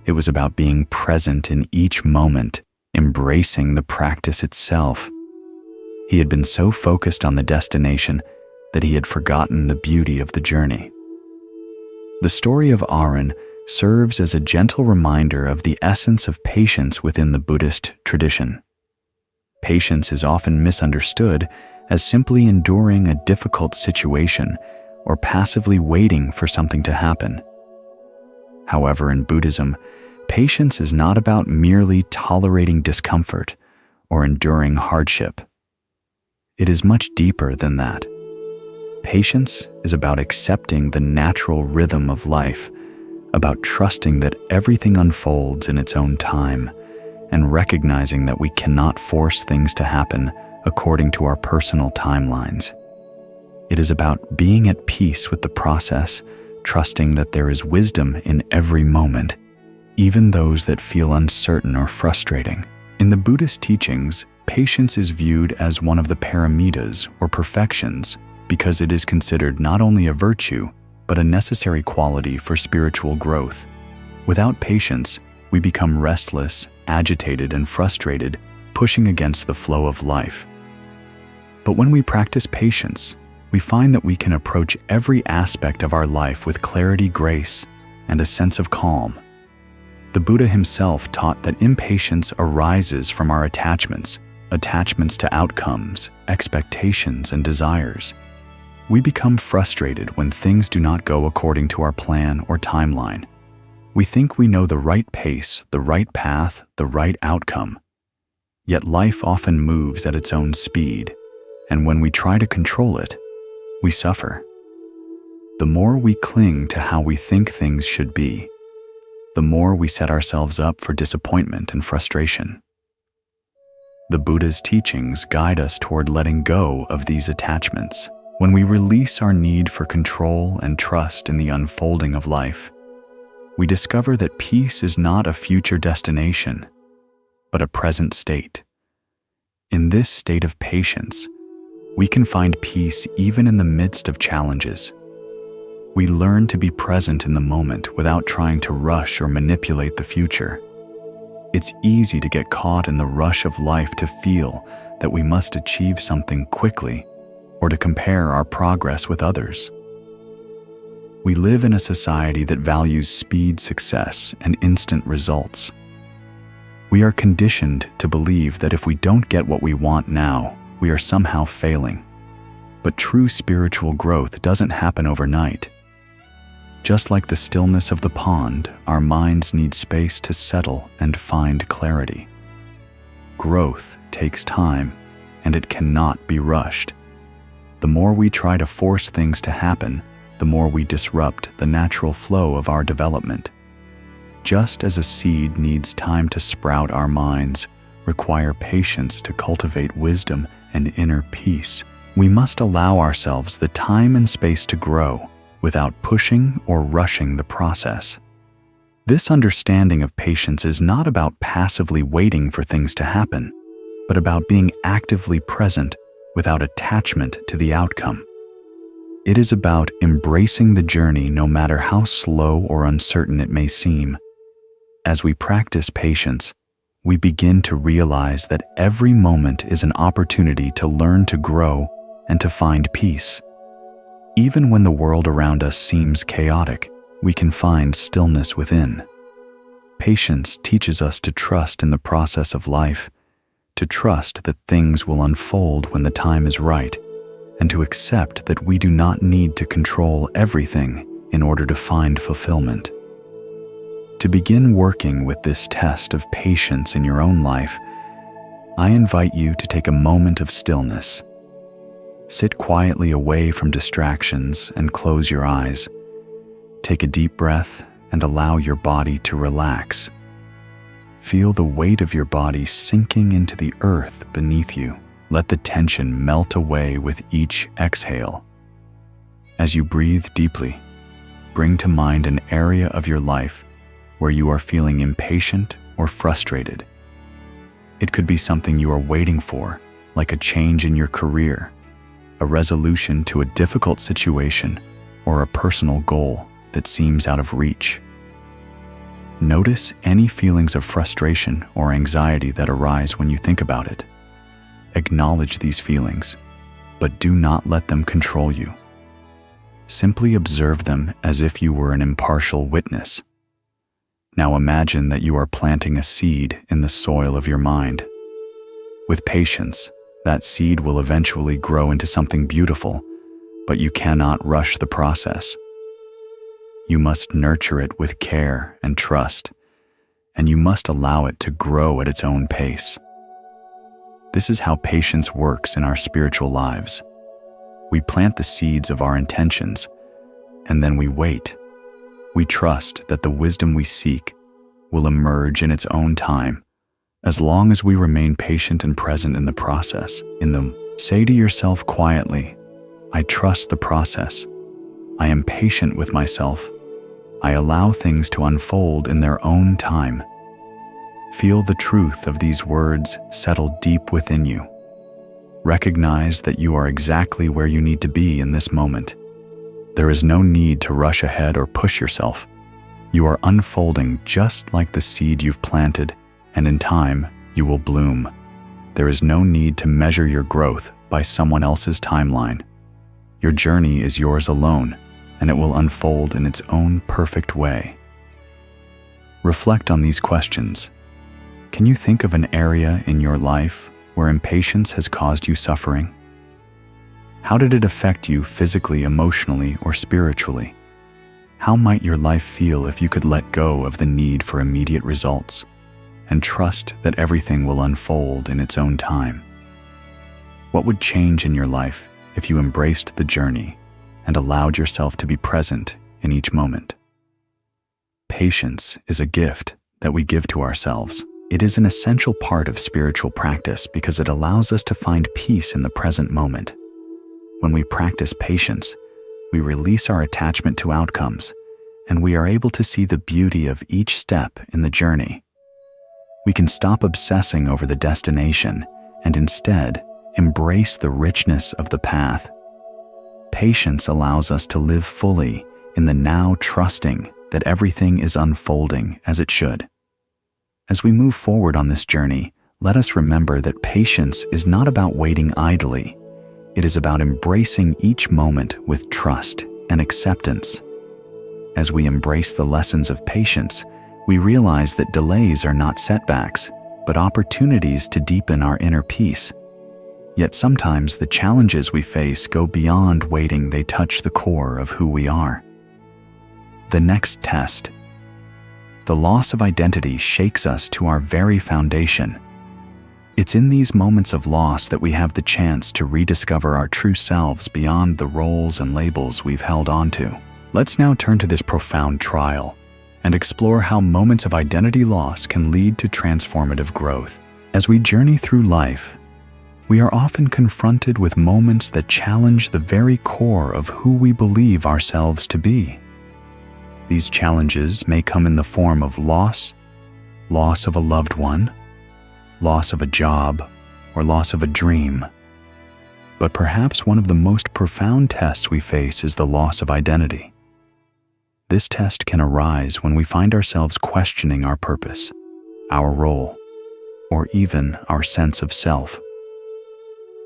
It was about being present in each moment, embracing the practice itself. He had been so focused on the destination that he had forgotten the beauty of the journey. The story of Aaron serves as a gentle reminder of the essence of patience within the Buddhist tradition. Patience is often misunderstood as simply enduring a difficult situation or passively waiting for something to happen. However, in Buddhism, patience is not about merely tolerating discomfort or enduring hardship. It is much deeper than that. Patience is about accepting the natural rhythm of life, about trusting that everything unfolds in its own time, and recognizing that we cannot force things to happen according to our personal timelines. It is about being at peace with the process, trusting that there is wisdom in every moment, even those that feel uncertain or frustrating. In the Buddhist teachings, patience is viewed as one of the paramitas or perfections because it is considered not only a virtue, but a necessary quality for spiritual growth. Without patience, we become restless, agitated, and frustrated, pushing against the flow of life. But when we practice patience, we find that we can approach every aspect of our life with clarity, grace, and a sense of calm. The Buddha himself taught that impatience arises from our attachments to outcomes, expectations, and desires. We become frustrated when things do not go according to our plan or timeline. We think we know the right pace, the right path, the right outcome. Yet life often moves at its own speed, and when we try to control it, we suffer. The more we cling to how we think things should be, the more we set ourselves up for disappointment and frustration. The Buddha's teachings guide us toward letting go of these attachments. When we release our need for control and trust in the unfolding of life, we discover that peace is not a future destination, but a present state. In this state of patience, we can find peace even in the midst of challenges. We learn to be present in the moment without trying to rush or manipulate the future. It's easy to get caught in the rush of life, to feel that we must achieve something quickly or to compare our progress with others. We live in a society that values speed, success, and instant results. We are conditioned to believe that if we don't get what we want now, we are somehow failing. But true spiritual growth doesn't happen overnight. Just like the stillness of the pond, our minds need space to settle and find clarity. Growth takes time, and it cannot be rushed. The more we try to force things to happen, the more we disrupt the natural flow of our development. Just as a seed needs time to sprout, our minds require patience to cultivate wisdom and inner peace. We must allow ourselves the time and space to grow without pushing or rushing the process. This understanding of patience is not about passively waiting for things to happen, but about being actively present without attachment to the outcome. It is about embracing the journey no matter how slow or uncertain it may seem. As we practice patience, we begin to realize that every moment is an opportunity to learn, to grow, and to find peace. Even when the world around us seems chaotic, we can find stillness within. Patience teaches us to trust in the process of life, to trust that things will unfold when the time is right, and to accept that we do not need to control everything in order to find fulfillment. To begin working with this test of patience in your own life, I invite you to take a moment of stillness. Sit quietly away from distractions and close your eyes. Take a deep breath and allow your body to relax. Feel the weight of your body sinking into the earth beneath you. Let the tension melt away with each exhale. As you breathe deeply, bring to mind an area of your life where you are feeling impatient or frustrated. It could be something you are waiting for, like a change in your career, a resolution to a difficult situation, or a personal goal that seems out of reach. Notice any feelings of frustration or anxiety that arise when you think about it. Acknowledge these feelings, but do not let them control you. Simply observe them as if you were an impartial witness. Now imagine that you are planting a seed in the soil of your mind. With patience, that seed will eventually grow into something beautiful, but you cannot rush the process. You must nurture it with care and trust, and you must allow it to grow at its own pace. This is how patience works in our spiritual lives. We plant the seeds of our intentions, and then we wait. We trust that the wisdom we seek will emerge in its own time. As long as we remain patient and present in the process, say to yourself quietly, I trust the process. I am patient with myself. I allow things to unfold in their own time. Feel the truth of these words settle deep within you. Recognize that you are exactly where you need to be in this moment. There is no need to rush ahead or push yourself. You are unfolding just like the seed you've planted, and in time, you will bloom. There is no need to measure your growth by someone else's timeline. Your journey is yours alone, and it will unfold in its own perfect way. Reflect on these questions. Can you think of an area in your life where impatience has caused you suffering? How did it affect you physically, emotionally, or spiritually? How might your life feel if you could let go of the need for immediate results and trust that everything will unfold in its own time? What would change in your life if you embraced the journey and allowed yourself to be present in each moment? Patience is a gift that we give to ourselves. It is an essential part of spiritual practice because it allows us to find peace in the present moment. When we practice patience, we release our attachment to outcomes, and we are able to see the beauty of each step in the journey. We can stop obsessing over the destination and instead embrace the richness of the path. Patience allows us to live fully in the now, trusting that everything is unfolding as it should. As we move forward on this journey, let us remember that patience is not about waiting idly. It is about embracing each moment with trust and acceptance. As we embrace the lessons of patience, we realize that delays are not setbacks, but opportunities to deepen our inner peace. Yet sometimes the challenges we face go beyond waiting, they touch the core of who we are. The next test. The loss of identity shakes us to our very foundation. It's in these moments of loss that we have the chance to rediscover our true selves beyond the roles and labels we've held onto. Let's now turn to this profound trial and explore how moments of identity loss can lead to transformative growth. As we journey through life, we are often confronted with moments that challenge the very core of who we believe ourselves to be. These challenges may come in the form of loss of a loved one, loss of a job, or loss of a dream. But perhaps one of the most profound tests we face is the loss of identity. This test can arise when we find ourselves questioning our purpose, our role, or even our sense of self.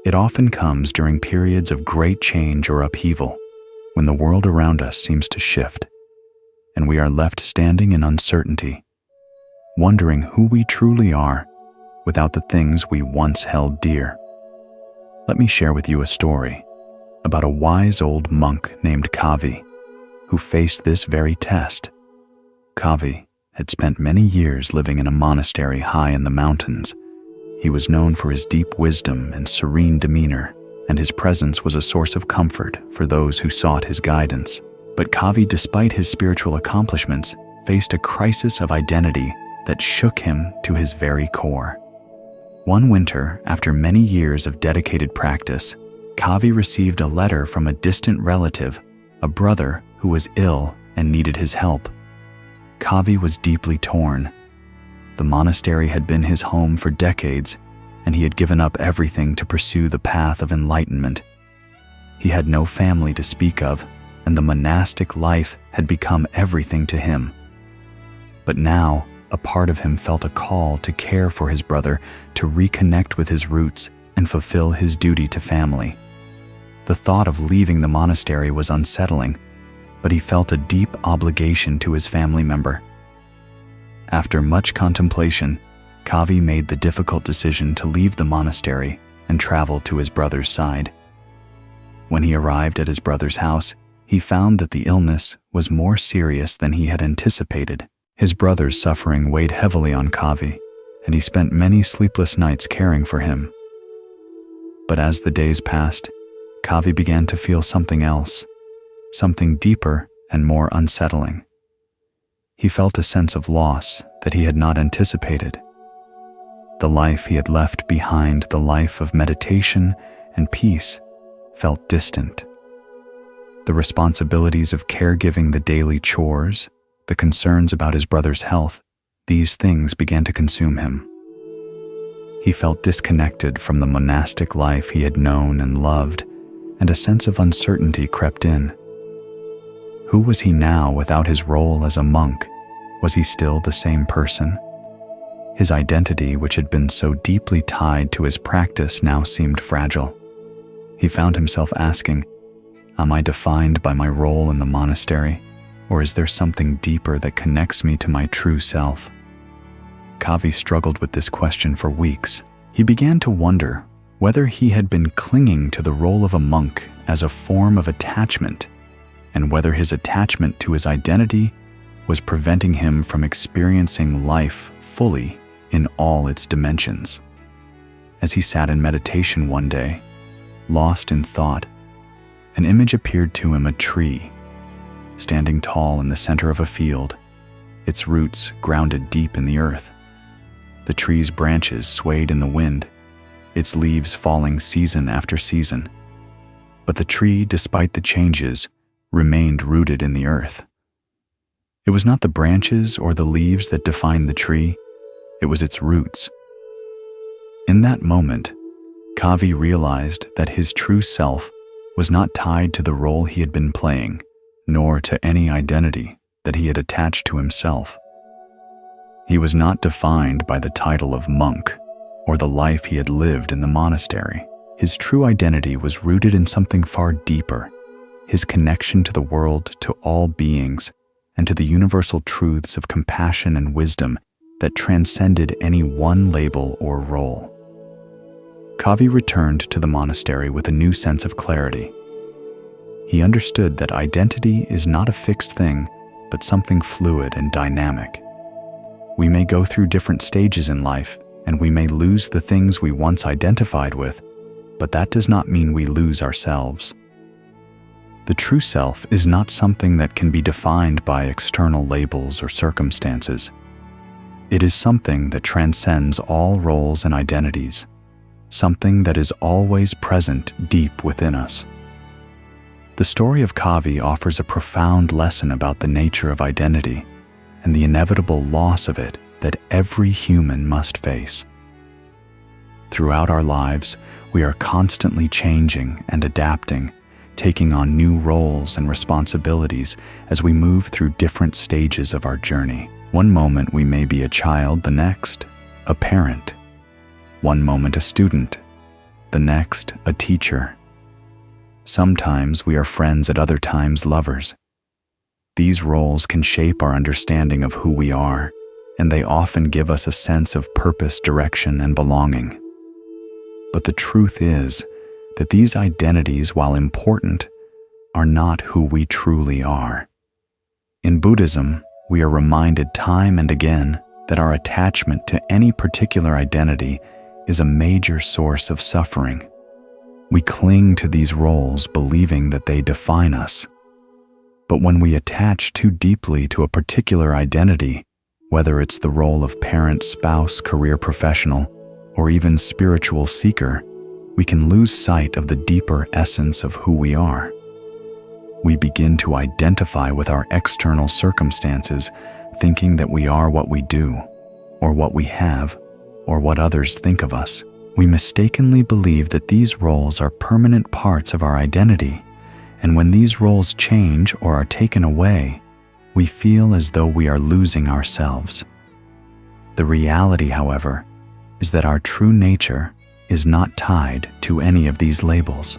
It often comes during periods of great change or upheaval, when the world around us seems to shift, and we are left standing in uncertainty. wondering who we truly are without the things we once held dear. Let me share with you a story about a wise old monk named Kavi, who faced this very test. Kavi had spent many years living in a monastery high in the mountains. He was known for his deep wisdom and serene demeanor, and his presence was a source of comfort for those who sought his guidance. But Kavi, despite his spiritual accomplishments, faced a crisis of identity that shook him to his very core. One winter, after many years of dedicated practice, Kavi received a letter from a distant relative, a brother who was ill and needed his help. Kavi was deeply torn. The monastery had been his home for decades, and he had given up everything to pursue the path of enlightenment. He had no family to speak of, and the monastic life had become everything to him. But now, a part of him felt a call to care for his brother, to reconnect with his roots and fulfill his duty to family. The thought of leaving the monastery was unsettling, but he felt a deep obligation to his family member. After much contemplation, Kavi made the difficult decision to leave the monastery and travel to his brother's side. When he arrived at his brother's house, he found that the illness was more serious than he had anticipated. His brother's suffering weighed heavily on Kavi, and he spent many sleepless nights caring for him. But as the days passed, Kavi began to feel something else, something deeper and more unsettling. He felt a sense of loss that he had not anticipated. The life he had left behind, the life of meditation and peace, felt distant. The responsibilities of caregiving, the daily chores, the concerns about his brother's health, these things began to consume him. He felt disconnected from the monastic life he had known and loved, and a sense of uncertainty crept in. Who was he now without his role as a monk? Was he still the same person? His identity, which had been so deeply tied to his practice, now seemed fragile. He found himself asking, "Am I defined by my role in the monastery, or is there something deeper that connects me to my true self?" Kavi struggled with this question for weeks. He began to wonder whether he had been clinging to the role of a monk as a form of attachment, and whether his attachment to his identity was preventing him from experiencing life fully in all its dimensions. As he sat in meditation one day, lost in thought, an image appeared to him: a tree, standing tall in the center of a field, its roots grounded deep in the earth. The tree's branches swayed in the wind, its leaves falling season after season. But the tree, despite the changes, remained rooted in the earth. It was not the branches or the leaves that defined the tree, it was its roots. In that moment, Kavi realized that his true self was not tied to the role he had been playing, nor to any identity that he had attached to himself. He was not defined by the title of monk or the life he had lived in the monastery. His true identity was rooted in something far deeper: his connection to the world, to all beings, and to the universal truths of compassion and wisdom that transcended any one label or role. Kavi returned to the monastery with a new sense of clarity. He understood that identity is not a fixed thing, but something fluid and dynamic. We may go through different stages in life, and we may lose the things we once identified with, but that does not mean we lose ourselves. The true self is not something that can be defined by external labels or circumstances. It is something that transcends all roles and identities, something that is always present deep within us. The story of Kavi offers a profound lesson about the nature of identity and the inevitable loss of it that every human must face. Throughout our lives, we are constantly changing and adapting, taking on new roles and responsibilities as we move through different stages of our journey. One moment we may be a child, the next, a parent. One moment a student, the next, a teacher. Sometimes we are friends, at other times lovers. These roles can shape our understanding of who we are and they often give us a sense of purpose, direction, and belonging. But the truth is that these identities, while important, are not who we truly are. In Buddhism, we are reminded time and again that our attachment to any particular identity is a major source of suffering. We cling to these roles believing that they define us. But when we attach too deeply to a particular identity, whether it's the role of parent, spouse, career professional, or even spiritual seeker, we can lose sight of the deeper essence of who we are. We begin to identify with our external circumstances, thinking that we are what we do, or what we have, or what others think of us. We mistakenly believe that these roles are permanent parts of our identity, and when these roles change or are taken away, we feel as though we are losing ourselves. The reality, however, is that our true nature is not tied to any of these labels.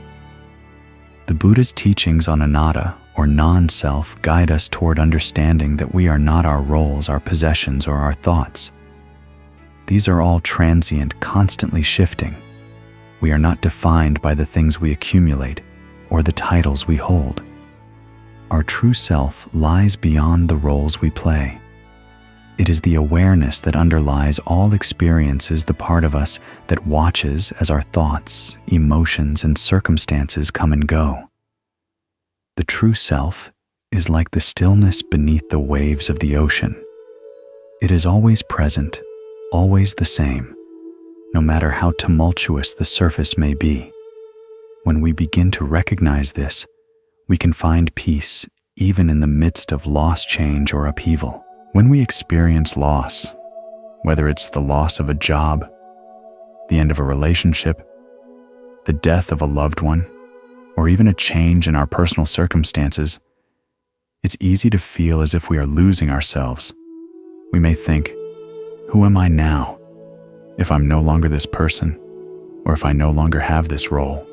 The Buddha's teachings on anatta, or non-self, guide us toward understanding that we are not our roles, our possessions, or our thoughts. These are all transient, constantly shifting. We are not defined by the things we accumulate or the titles we hold. Our true self lies beyond the roles we play. It is the awareness that underlies all experiences, the part of us that watches as our thoughts, emotions, and circumstances come and go. The true self is like the stillness beneath the waves of the ocean. It is always present, always the same, no matter how tumultuous the surface may be. When we begin to recognize this, we can find peace even in the midst of loss, change, or upheaval. When we experience loss, whether it's the loss of a job, the end of a relationship, the death of a loved one, or even a change in our personal circumstances, it's easy to feel as if we are losing ourselves. We may think, who am I now, if I'm no longer this person, or if I no longer have this role?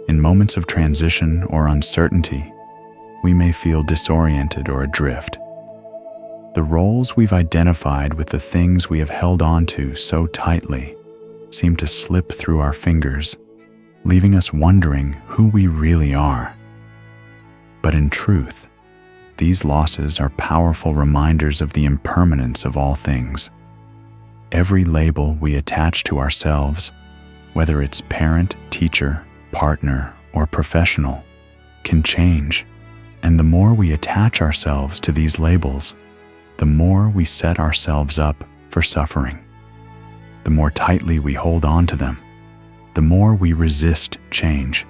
In moments of transition or uncertainty, we may feel disoriented or adrift. The roles we've identified with the things we have held on to so tightly seem to slip through our fingers, leaving us wondering who we really are. But in truth, these losses are powerful reminders of the impermanence of all things. Every label we attach to ourselves, whether it's parent, teacher, partner, or professional, can change. And the more we attach ourselves to these labels, the more we set ourselves up for suffering. The more tightly we hold on to them, the more we resist change,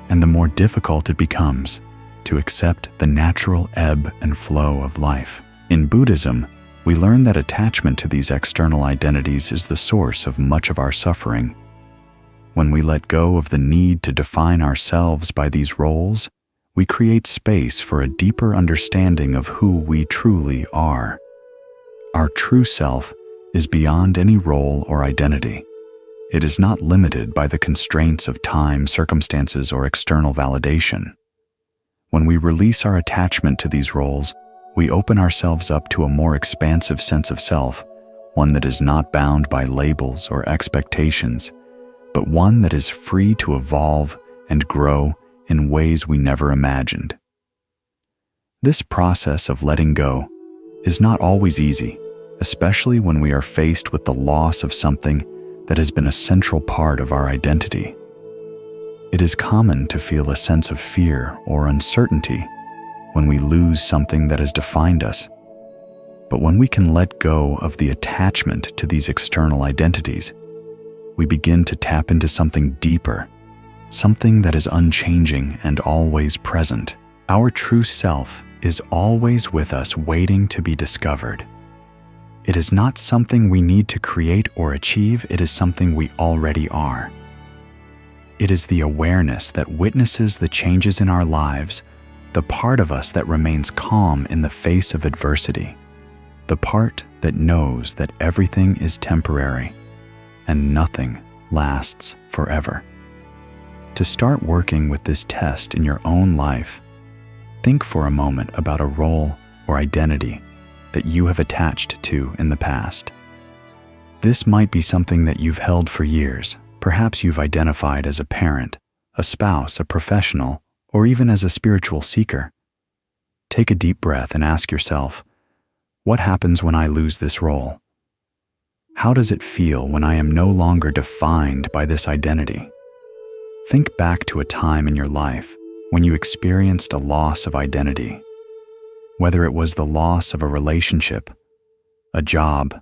and the more difficult it becomes to accept the natural ebb and flow of life. In Buddhism, we learn that attachment to these external identities is the source of much of our suffering. When we let go of the need to define ourselves by these roles, we create space for a deeper understanding of who we truly are. Our true self is beyond any role or identity. It is not limited by the constraints of time, circumstances, or external validation. When we release our attachment to these roles, we open ourselves up to a more expansive sense of self, one that is not bound by labels or expectations, but one that is free to evolve and grow in ways we never imagined. This process of letting go is not always easy, especially when we are faced with the loss of something that has been a central part of our identity. It is common to feel a sense of fear or uncertainty when we lose something that has defined us. But when we can let go of the attachment to these external identities, we begin to tap into something deeper, something that is unchanging and always present. Our true self is always with us, waiting to be discovered. It is not something we need to create or achieve, it is something we already are. It is the awareness that witnesses the changes in our lives, the part of us that remains calm in the face of adversity, the part that knows that everything is temporary and nothing lasts forever. To start working with this test in your own life, think for a moment about a role or identity that you have attached to in the past. This might be something that you've held for years. Perhaps you've identified as a parent, a spouse, a professional, or even as a spiritual seeker. Take a deep breath and ask yourself, what happens when I lose this role? How does it feel when I am no longer defined by this identity? Think back to a time in your life when you experienced a loss of identity, whether it was the loss of a relationship, a job,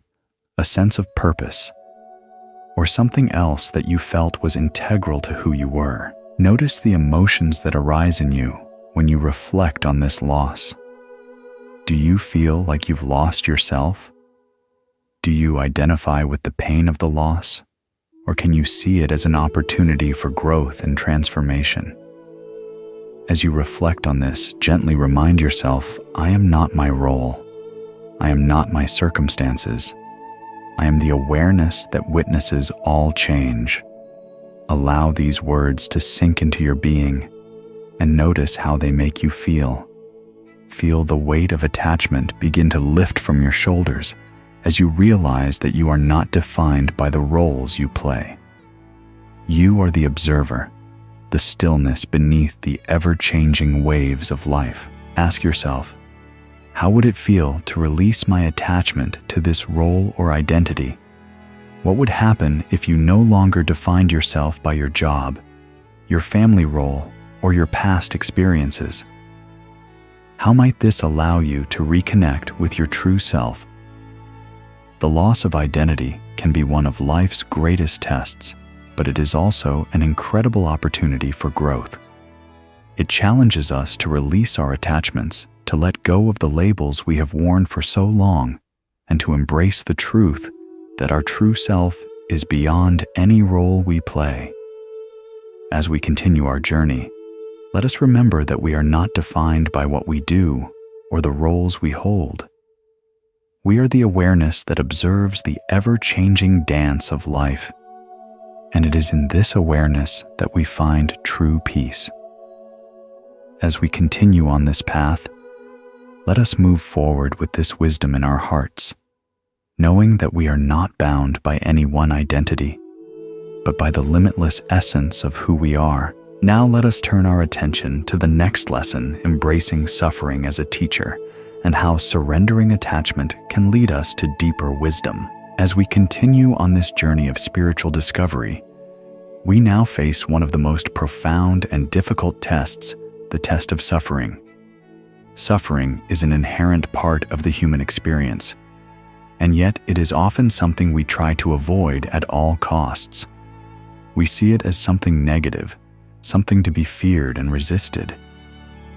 a sense of purpose, or something else that you felt was integral to who you were. Notice the emotions that arise in you when you reflect on this loss. Do you feel like you've lost yourself? Do you identify with the pain of the loss? Or can you see it as an opportunity for growth and transformation? As you reflect on this, gently remind yourself, I am not my role. I am not my circumstances. I am the awareness that witnesses all change. Allow these words to sink into your being and notice how they make you feel. Feel the weight of attachment begin to lift from your shoulders as you realize that you are not defined by the roles you play. You are the observer, the stillness beneath the ever-changing waves of life. Ask yourself, how would it feel to release my attachment to this role or identity? What would happen if you no longer defined yourself by your job, your family role, or your past experiences? How might this allow you to reconnect with your true self? The loss of identity can be one of life's greatest tests, but it is also an incredible opportunity for growth. It challenges us to release our attachments, to let go of the labels we have worn for so long, and to embrace the truth that our true self is beyond any role we play. As we continue our journey, let us remember that we are not defined by what we do or the roles we hold. We are the awareness that observes the ever-changing dance of life, and it is in this awareness that we find true peace. As we continue on this path, let us move forward with this wisdom in our hearts, knowing that we are not bound by any one identity, but by the limitless essence of who we are. Now let us turn our attention to the next lesson, embracing suffering as a teacher, and how surrendering attachment can lead us to deeper wisdom. As we continue on this journey of spiritual discovery, we now face one of the most profound and difficult tests, the test of suffering. Suffering is an inherent part of the human experience, and yet it is often something we try to avoid at all costs. We see it as something negative, something to be feared and resisted.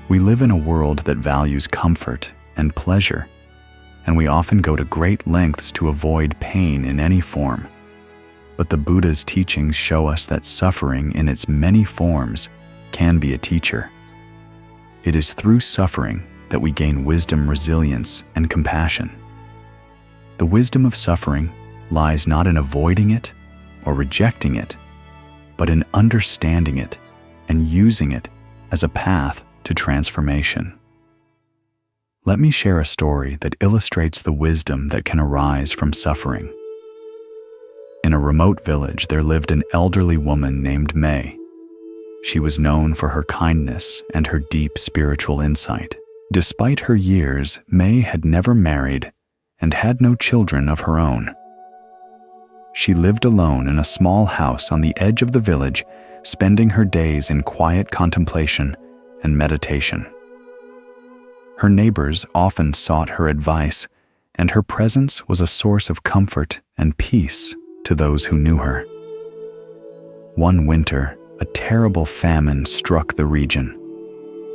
We live in a world that values comfort and pleasure, and we often go to great lengths to avoid pain in any form. But the Buddha's teachings show us that suffering in its many forms can be a teacher. It is through suffering that we gain wisdom, resilience, and compassion. The wisdom of suffering lies not in avoiding it or rejecting it, but in understanding it and using it as a path to transformation. Let me share a story that illustrates the wisdom that can arise from suffering. In a remote village, there lived an elderly woman named May. She was known for her kindness and her deep spiritual insight. Despite her years, May had never married and had no children of her own. She lived alone in a small house on the edge of the village, spending her days in quiet contemplation and meditation. Her neighbors often sought her advice, and her presence was a source of comfort and peace to those who knew her. One winter, a terrible famine struck the region.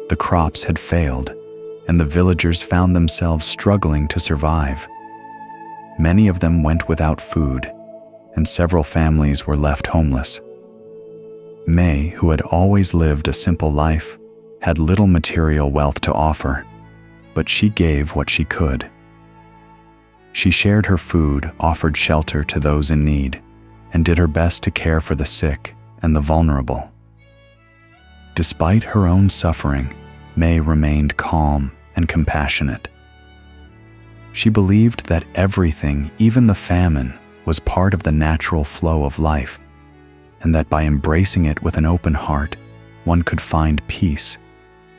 The crops had failed, and the villagers found themselves struggling to survive. Many of them went without food, and several families were left homeless. May, who had always lived a simple life, had little material wealth to offer, but she gave what she could. She shared her food, offered shelter to those in need, and did her best to care for the sick and the vulnerable. Despite her own suffering, May remained calm and compassionate. She believed that everything, even the famine, was part of the natural flow of life, and that by embracing it with an open heart, one could find peace,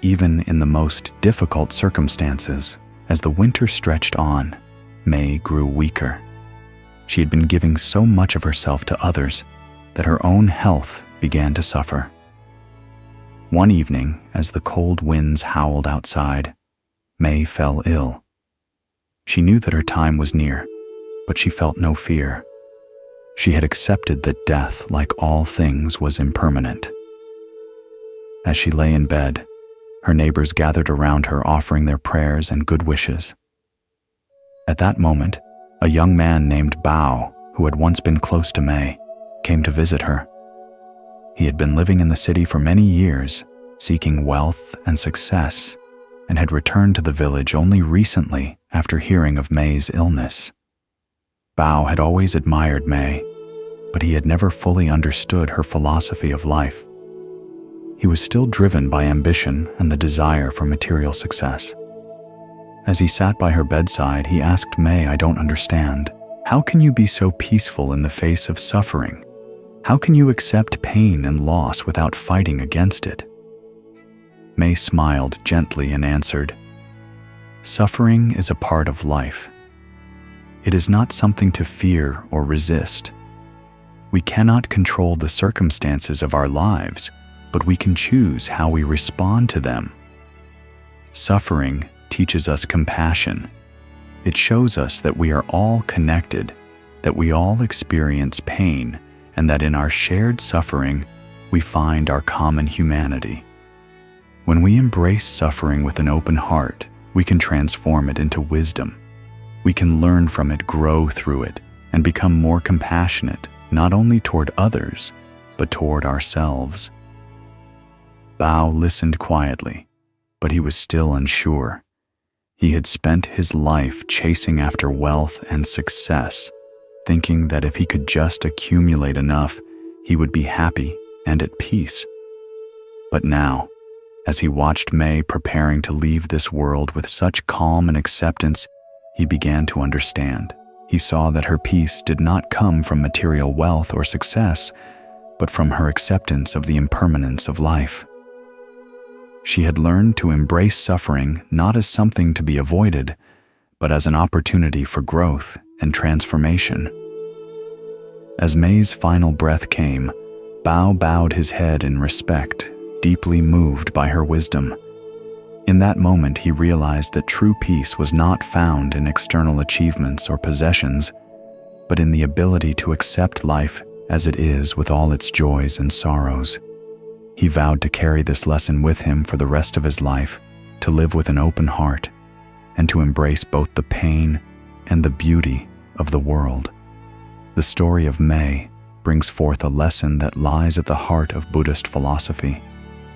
even in the most difficult circumstances. As the winter stretched on, May grew weaker. She had been giving so much of herself to others that her own health began to suffer. One evening, as the cold winds howled outside, May fell ill. She knew that her time was near, but she felt no fear. She had accepted that death, like all things, was impermanent. As she lay in bed, her neighbors gathered around her, offering their prayers and good wishes. At that moment, a young man named Bao, who had once been close to May, came to visit her. He had been living in the city for many years, seeking wealth and success, and had returned to the village only recently after hearing of May's illness. Bao had always admired May, but he had never fully understood her philosophy of life. He was still driven by ambition and the desire for material success. As he sat by her bedside, he asked May, "I don't understand. How can you be so peaceful in the face of suffering? How can you accept pain and loss without fighting against it?" May smiled gently and answered, "Suffering is a part of life. It is not something to fear or resist. We cannot control the circumstances of our lives, but we can choose how we respond to them. Suffering teaches us compassion. It shows us that we are all connected, that we all experience pain, and that in our shared suffering, we find our common humanity. When we embrace suffering with an open heart, we can transform it into wisdom. We can learn from it, grow through it, and become more compassionate, not only toward others, but toward ourselves." Bao listened quietly, but he was still unsure. He had spent his life chasing after wealth and success, thinking that if he could just accumulate enough, he would be happy and at peace. But now, as he watched May preparing to leave this world with such calm and acceptance, he began to understand. He saw that her peace did not come from material wealth or success, but from her acceptance of the impermanence of life. She had learned to embrace suffering not as something to be avoided, but as an opportunity for growth and transformation. As May's final breath came, Bao bowed his head in respect, deeply moved by her wisdom. In that moment, he realized that true peace was not found in external achievements or possessions, but in the ability to accept life as it is with all its joys and sorrows. He vowed to carry this lesson with him for the rest of his life, to live with an open heart, and to embrace both the pain and the beauty of the world. The story of May brings forth a lesson that lies at the heart of Buddhist philosophy,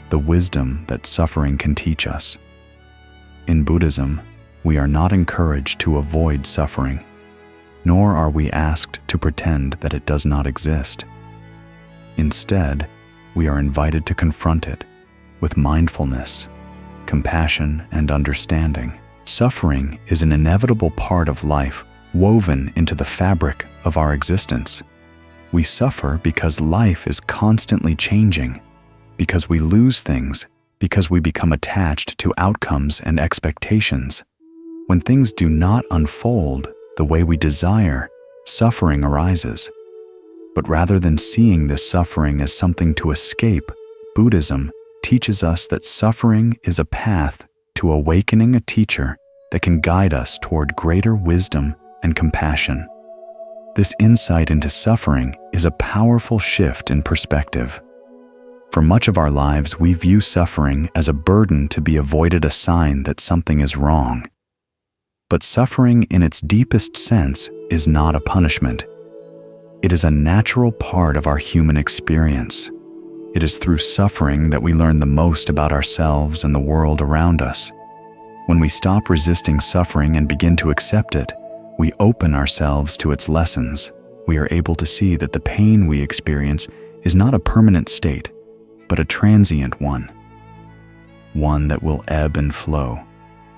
the wisdom that suffering can teach us. In Buddhism, we are not encouraged to avoid suffering, nor are we asked to pretend that it does not exist. Instead, we are invited to confront it with mindfulness, compassion, and understanding. Suffering is an inevitable part of life, woven into the fabric of our existence. We suffer because life is constantly changing, because we lose things, because we become attached to outcomes and expectations. When things do not unfold the way we desire, suffering arises. But rather than seeing this suffering as something to escape, Buddhism teaches us that suffering is a path to awakening, a teacher that can guide us toward greater wisdom and compassion. This insight into suffering is a powerful shift in perspective. For much of our lives, we view suffering as a burden to be avoided, a sign that something is wrong. But suffering in its deepest sense is not a punishment. It is a natural part of our human experience. It is through suffering that we learn the most about ourselves and the world around us. When we stop resisting suffering and begin to accept it, we open ourselves to its lessons. We are able to see that the pain we experience is not a permanent state, but a transient one that will ebb and flow,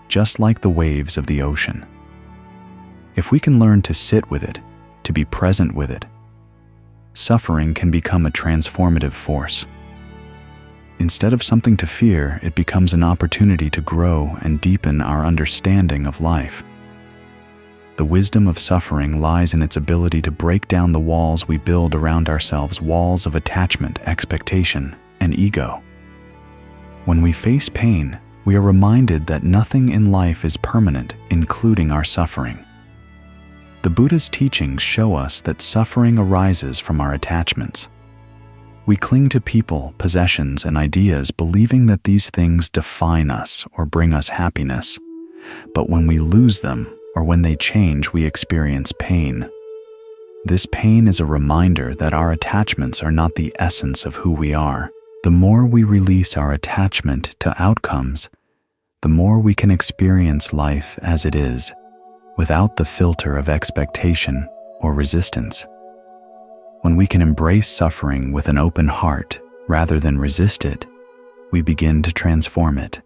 just like the waves of the ocean. If we can learn to sit with it, to be present with it, suffering can become a transformative force. Instead of something to fear, it becomes an opportunity to grow and deepen our understanding of life. The wisdom of suffering lies in its ability to break down the walls we build around ourselves, walls of attachment, expectation, and ego. When we face pain, we are reminded that nothing in life is permanent, including our suffering. The Buddha's teachings show us that suffering arises from our attachments. We cling to people, possessions, and ideas, believing that these things define us or bring us happiness. But when we lose them, or when they change, we experience pain. This pain is a reminder that our attachments are not the essence of who we are. The more we release our attachment to outcomes, the more we can experience life as it is, without the filter of expectation or resistance. When we can embrace suffering with an open heart rather than resist it, we begin to transform it.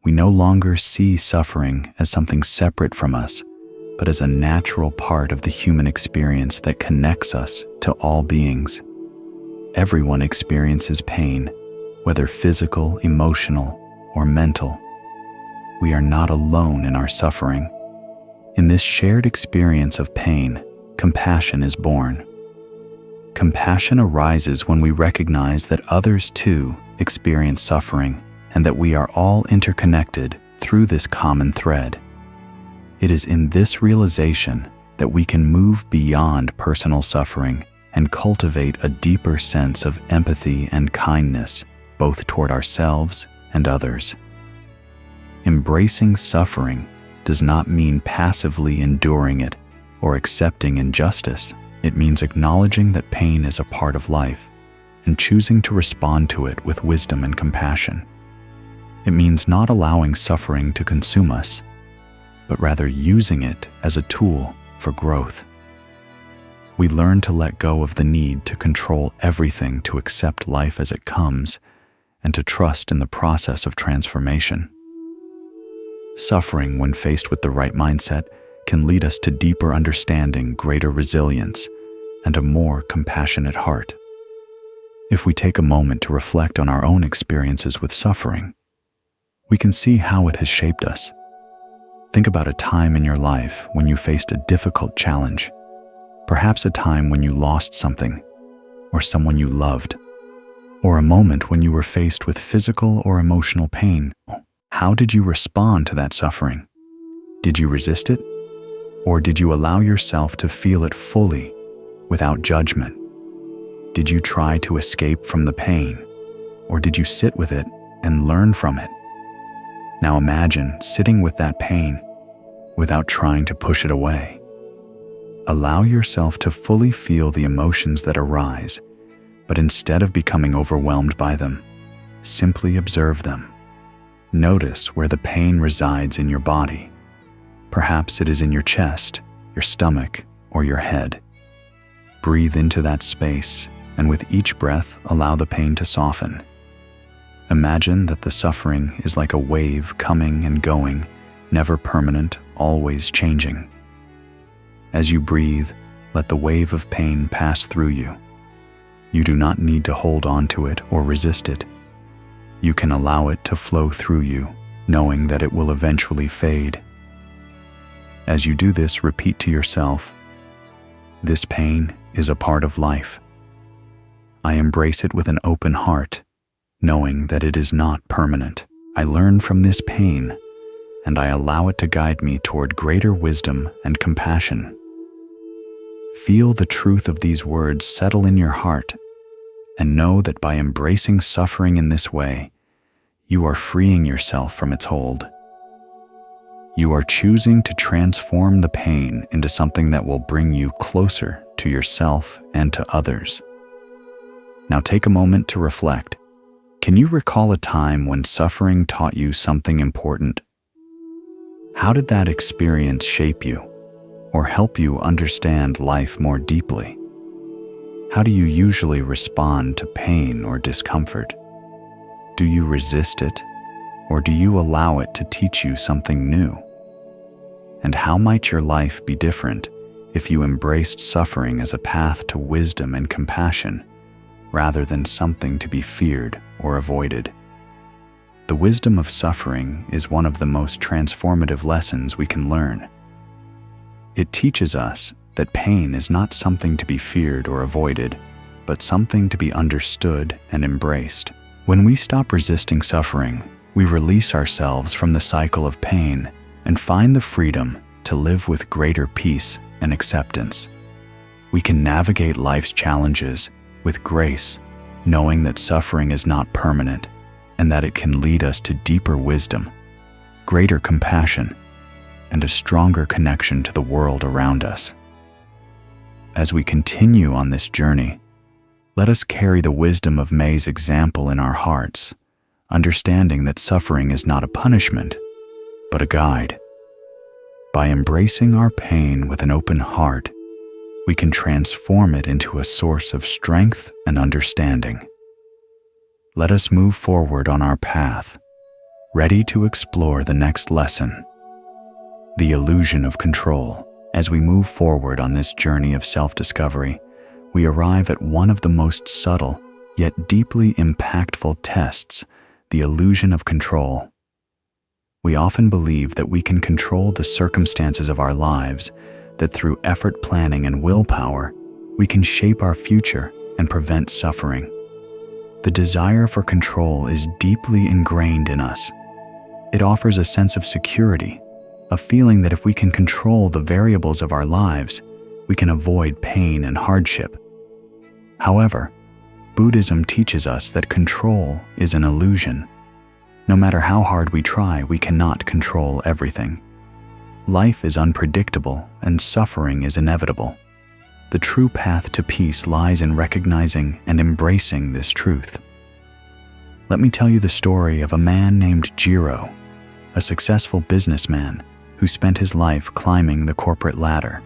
We no longer see suffering as something separate from us, but as a natural part of the human experience that connects us to all beings. Everyone experiences pain, whether physical, emotional, or mental. We are not alone in our suffering. In this shared experience of pain, compassion is born. Compassion arises when we recognize that others too experience suffering and that we are all interconnected through this common thread. It is in this realization that we can move beyond personal suffering and cultivate a deeper sense of empathy and kindness, both toward ourselves and others. Embracing suffering does not mean passively enduring it or accepting injustice. It means acknowledging that pain is a part of life and choosing to respond to it with wisdom and compassion. It means not allowing suffering to consume us, but rather using it as a tool for growth. We learn to let go of the need to control everything, to accept life as it comes, and to trust in the process of transformation. Suffering, when faced with the right mindset, can lead us to deeper understanding, greater resilience, and a more compassionate heart. If we take a moment to reflect on our own experiences with suffering, we can see how it has shaped us. Think about a time in your life when you faced a difficult challenge, perhaps a time when you lost something or someone you loved, or a moment when you were faced with physical or emotional pain. How did you respond to that suffering? Did you resist it? Or did you allow yourself to feel it fully, without judgment? Did you try to escape from the pain? Or did you sit with it and learn from it? Now imagine sitting with that pain without trying to push it away. Allow yourself to fully feel the emotions that arise, but instead of becoming overwhelmed by them, simply observe them. Notice where the pain resides in your body. Perhaps it is in your chest, your stomach, or your head. Breathe into that space, and with each breath, allow the pain to soften. Imagine that the suffering is like a wave coming and going, never permanent, always changing. As you breathe, let the wave of pain pass through you. You do not need to hold on to it or resist it. You can allow it to flow through you, knowing that it will eventually fade. As you do this, repeat to yourself, "This pain is a part of life. I embrace it with an open heart, knowing that it is not permanent. I learn from this pain, and I allow it to guide me toward greater wisdom and compassion." Feel the truth of these words settle in your heart, and know that by embracing suffering in this way, you are freeing yourself from its hold. You are choosing to transform the pain into something that will bring you closer to yourself and to others. Now take a moment to reflect. Can you recall a time when suffering taught you something important? How did that experience shape you or help you understand life more deeply? How do you usually respond to pain or discomfort? Do you resist it, or do you allow it to teach you something new? And how might your life be different if you embraced suffering as a path to wisdom and compassion, rather than something to be feared or avoided? The wisdom of suffering is one of the most transformative lessons we can learn. It teaches us that pain is not something to be feared or avoided, but something to be understood and embraced. When we stop resisting suffering, we release ourselves from the cycle of pain and find the freedom to live with greater peace and acceptance. We can navigate life's challenges with grace, knowing that suffering is not permanent and that it can lead us to deeper wisdom, greater compassion, and a stronger connection to the world around us. As we continue on this journey, let us carry the wisdom of May's example in our hearts, understanding that suffering is not a punishment, but a guide. By embracing our pain with an open heart, we can transform it into a source of strength and understanding. Let us move forward on our path, ready to explore the next lesson, the illusion of control. As we move forward on this journey of self-discovery, we arrive at one of the most subtle yet deeply impactful tests, the illusion of control. We often believe that we can control the circumstances of our lives, that through effort, planning, and willpower, we can shape our future and prevent suffering. The desire for control is deeply ingrained in us. It offers a sense of security, a feeling that if we can control the variables of our lives, we can avoid pain and hardship. However, Buddhism teaches us that control is an illusion. No matter how hard we try, we cannot control everything. Life is unpredictable and suffering is inevitable. The true path to peace lies in recognizing and embracing this truth. Let me tell you the story of a man named Jiro, a successful businessman who spent his life climbing the corporate ladder.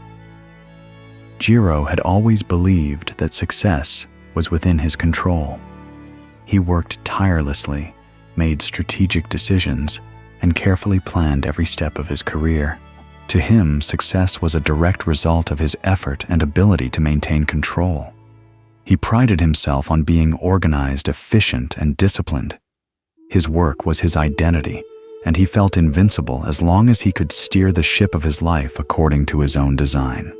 Jiro had always believed that success was within his control. He worked tirelessly, made strategic decisions, and carefully planned every step of his career. To him, success was a direct result of his effort and ability to maintain control. He prided himself on being organized, efficient, and disciplined. His work was his identity, and he felt invincible as long as he could steer the ship of his life according to his own design.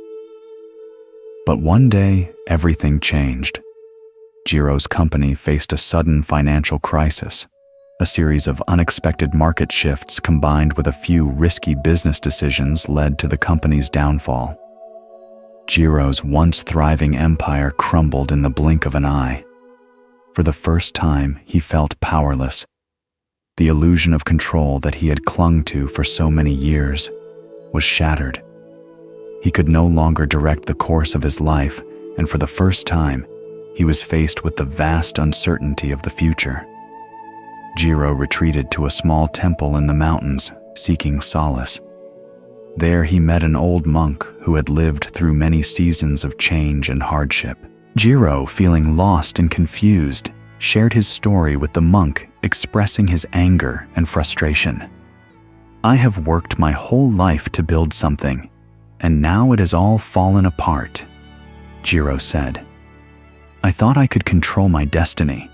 But one day, everything changed. Jiro's company faced a sudden financial crisis. A series of unexpected market shifts combined with a few risky business decisions led to the company's downfall. Jiro's once thriving empire crumbled in the blink of an eye. For the first time, he felt powerless. The illusion of control that he had clung to for so many years was shattered. He could no longer direct the course of his life, and for the first time, he was faced with the vast uncertainty of the future. Jiro retreated to a small temple in the mountains, seeking solace. There he met an old monk who had lived through many seasons of change and hardship. Jiro, feeling lost and confused, shared his story with the monk, expressing his anger and frustration. "I have worked my whole life to build something, and now it has all fallen apart," Jiro said. "I thought I could control my destiny,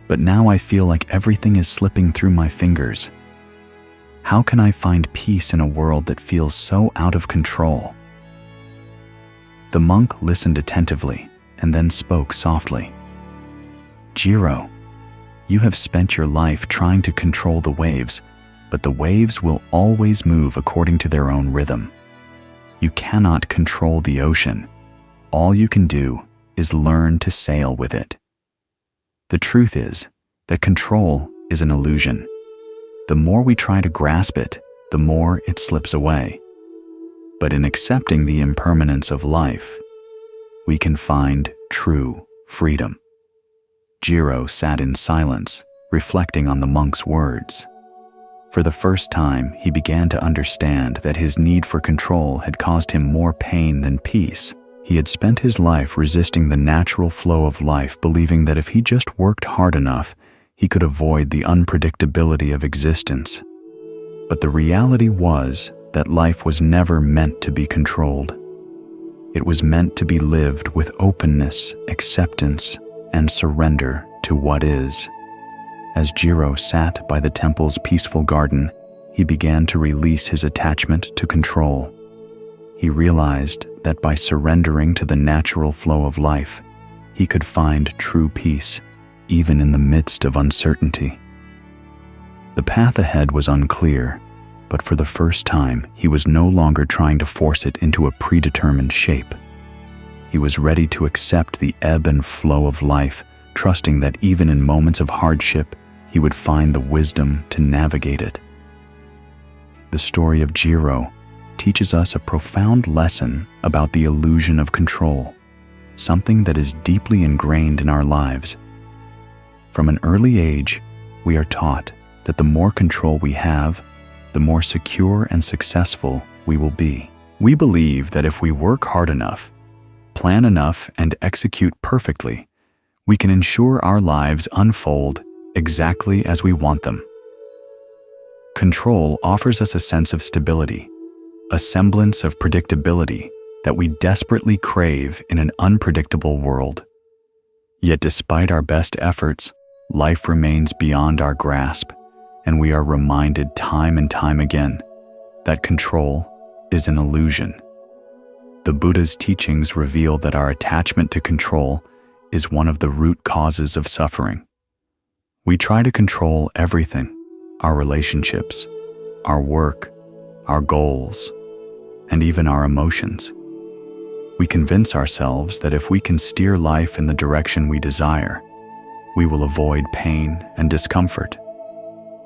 but now I feel like everything is slipping through my fingers. How can I find peace in a world that feels so out of control?" The monk listened attentively and then spoke softly. "Jiro, you have spent your life trying to control the waves, but the waves will always move according to their own rhythm. You cannot control the ocean. All you can do is learn to sail with it." The truth is that control is an illusion. The more we try to grasp it, the more it slips away. But in accepting the impermanence of life, we can find true freedom. Jiro sat in silence, reflecting on the monk's words. For the first time, he began to understand that his need for control had caused him more pain than peace. He had spent his life resisting the natural flow of life, believing that if he just worked hard enough, he could avoid the unpredictability of existence. But the reality was that life was never meant to be controlled. It was meant to be lived with openness, acceptance, and surrender to what is. As Jiro sat by the temple's peaceful garden, he began to release his attachment to control. He realized that by surrendering to the natural flow of life, he could find true peace, even in the midst of uncertainty. The path ahead was unclear, but for the first time, he was no longer trying to force it into a predetermined shape. He was ready to accept the ebb and flow of life, trusting that even in moments of hardship, he would find the wisdom to navigate it. The story of Jiro teaches us a profound lesson about the illusion of control, something that is deeply ingrained in our lives. From an early age, we are taught that the more control we have, the more secure and successful we will be. We believe that if we work hard enough, plan enough, and execute perfectly, we can ensure our lives unfold exactly as we want them. Control offers us a sense of stability, a semblance of predictability that we desperately crave in an unpredictable world. Yet despite our best efforts, life remains beyond our grasp, and we are reminded time and time again that control is an illusion. The Buddha's teachings reveal that our attachment to control is one of the root causes of suffering. We try to control everything: our relationships, our work, our goals, and even our emotions. We convince ourselves that if we can steer life in the direction we desire, we will avoid pain and discomfort.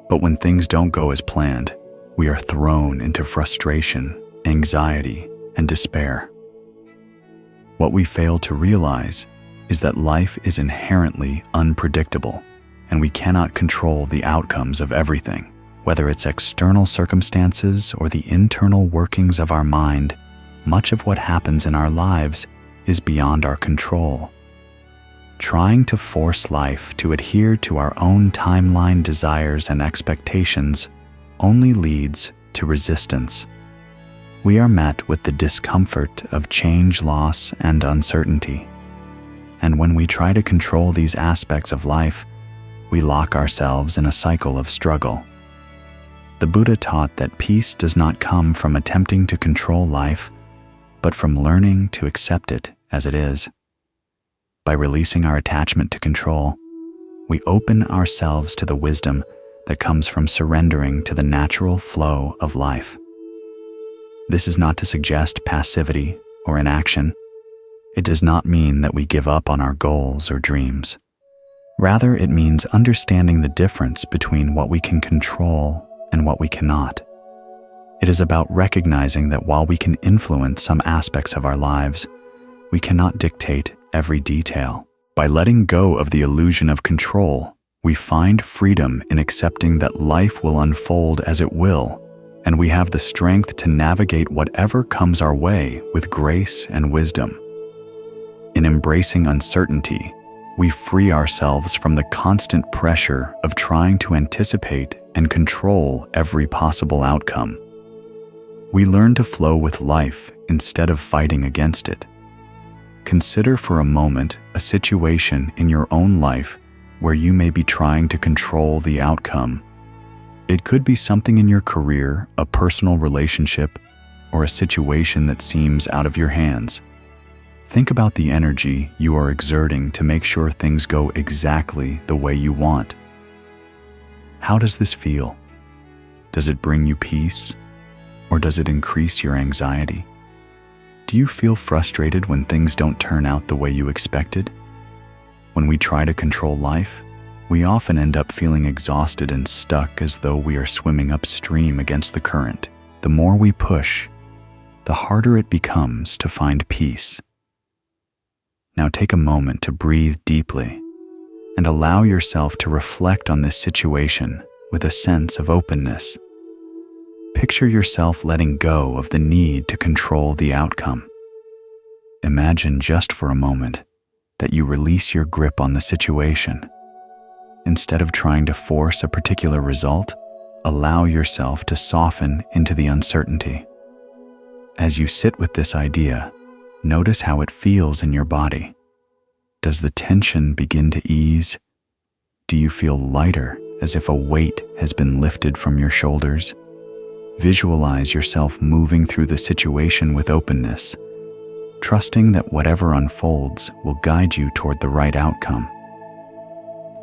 But when things don't go as planned, we are thrown into frustration, anxiety, and despair. What we fail to realize is that life is inherently unpredictable, and we cannot control the outcomes of everything. Whether it's external circumstances or the internal workings of our mind, much of what happens in our lives is beyond our control. Trying to force life to adhere to our own timeline, desires, and expectations only leads to resistance. We are met with the discomfort of change, loss, and uncertainty. And when we try to control these aspects of life, we lock ourselves in a cycle of struggle. The Buddha taught that peace does not come from attempting to control life, but from learning to accept it as it is. By releasing our attachment to control, we open ourselves to the wisdom that comes from surrendering to the natural flow of life. This is not to suggest passivity or inaction. It does not mean that we give up on our goals or dreams. Rather, it means understanding the difference between what we can control and what we cannot. It is about recognizing that while we can influence some aspects of our lives, we cannot dictate every detail. By letting go of the illusion of control, we find freedom in accepting that life will unfold as it will, and we have the strength to navigate whatever comes our way with grace and wisdom. In embracing uncertainty, we free ourselves from the constant pressure of trying to anticipate and control every possible outcome. We learn to flow with life instead of fighting against it. Consider for a moment a situation in your own life where you may be trying to control the outcome. It could be something in your career, a personal relationship, or a situation that seems out of your hands. Think about the energy you are exerting to make sure things go exactly the way you want. How does this feel? Does it bring you peace, or does it increase your anxiety? Do you feel frustrated when things don't turn out the way you expected? When we try to control life, we often end up feeling exhausted and stuck, as though we are swimming upstream against the current. The more we push, the harder it becomes to find peace. Now take a moment to breathe deeply and allow yourself to reflect on this situation with a sense of openness. Picture yourself letting go of the need to control the outcome. Imagine just for a moment that you release your grip on the situation. Instead of trying to force a particular result, allow yourself to soften into the uncertainty. As you sit with this idea, notice how it feels in your body. Does the tension begin to ease? Do you feel lighter, as if a weight has been lifted from your shoulders? Visualize yourself moving through the situation with openness, trusting that whatever unfolds will guide you toward the right outcome.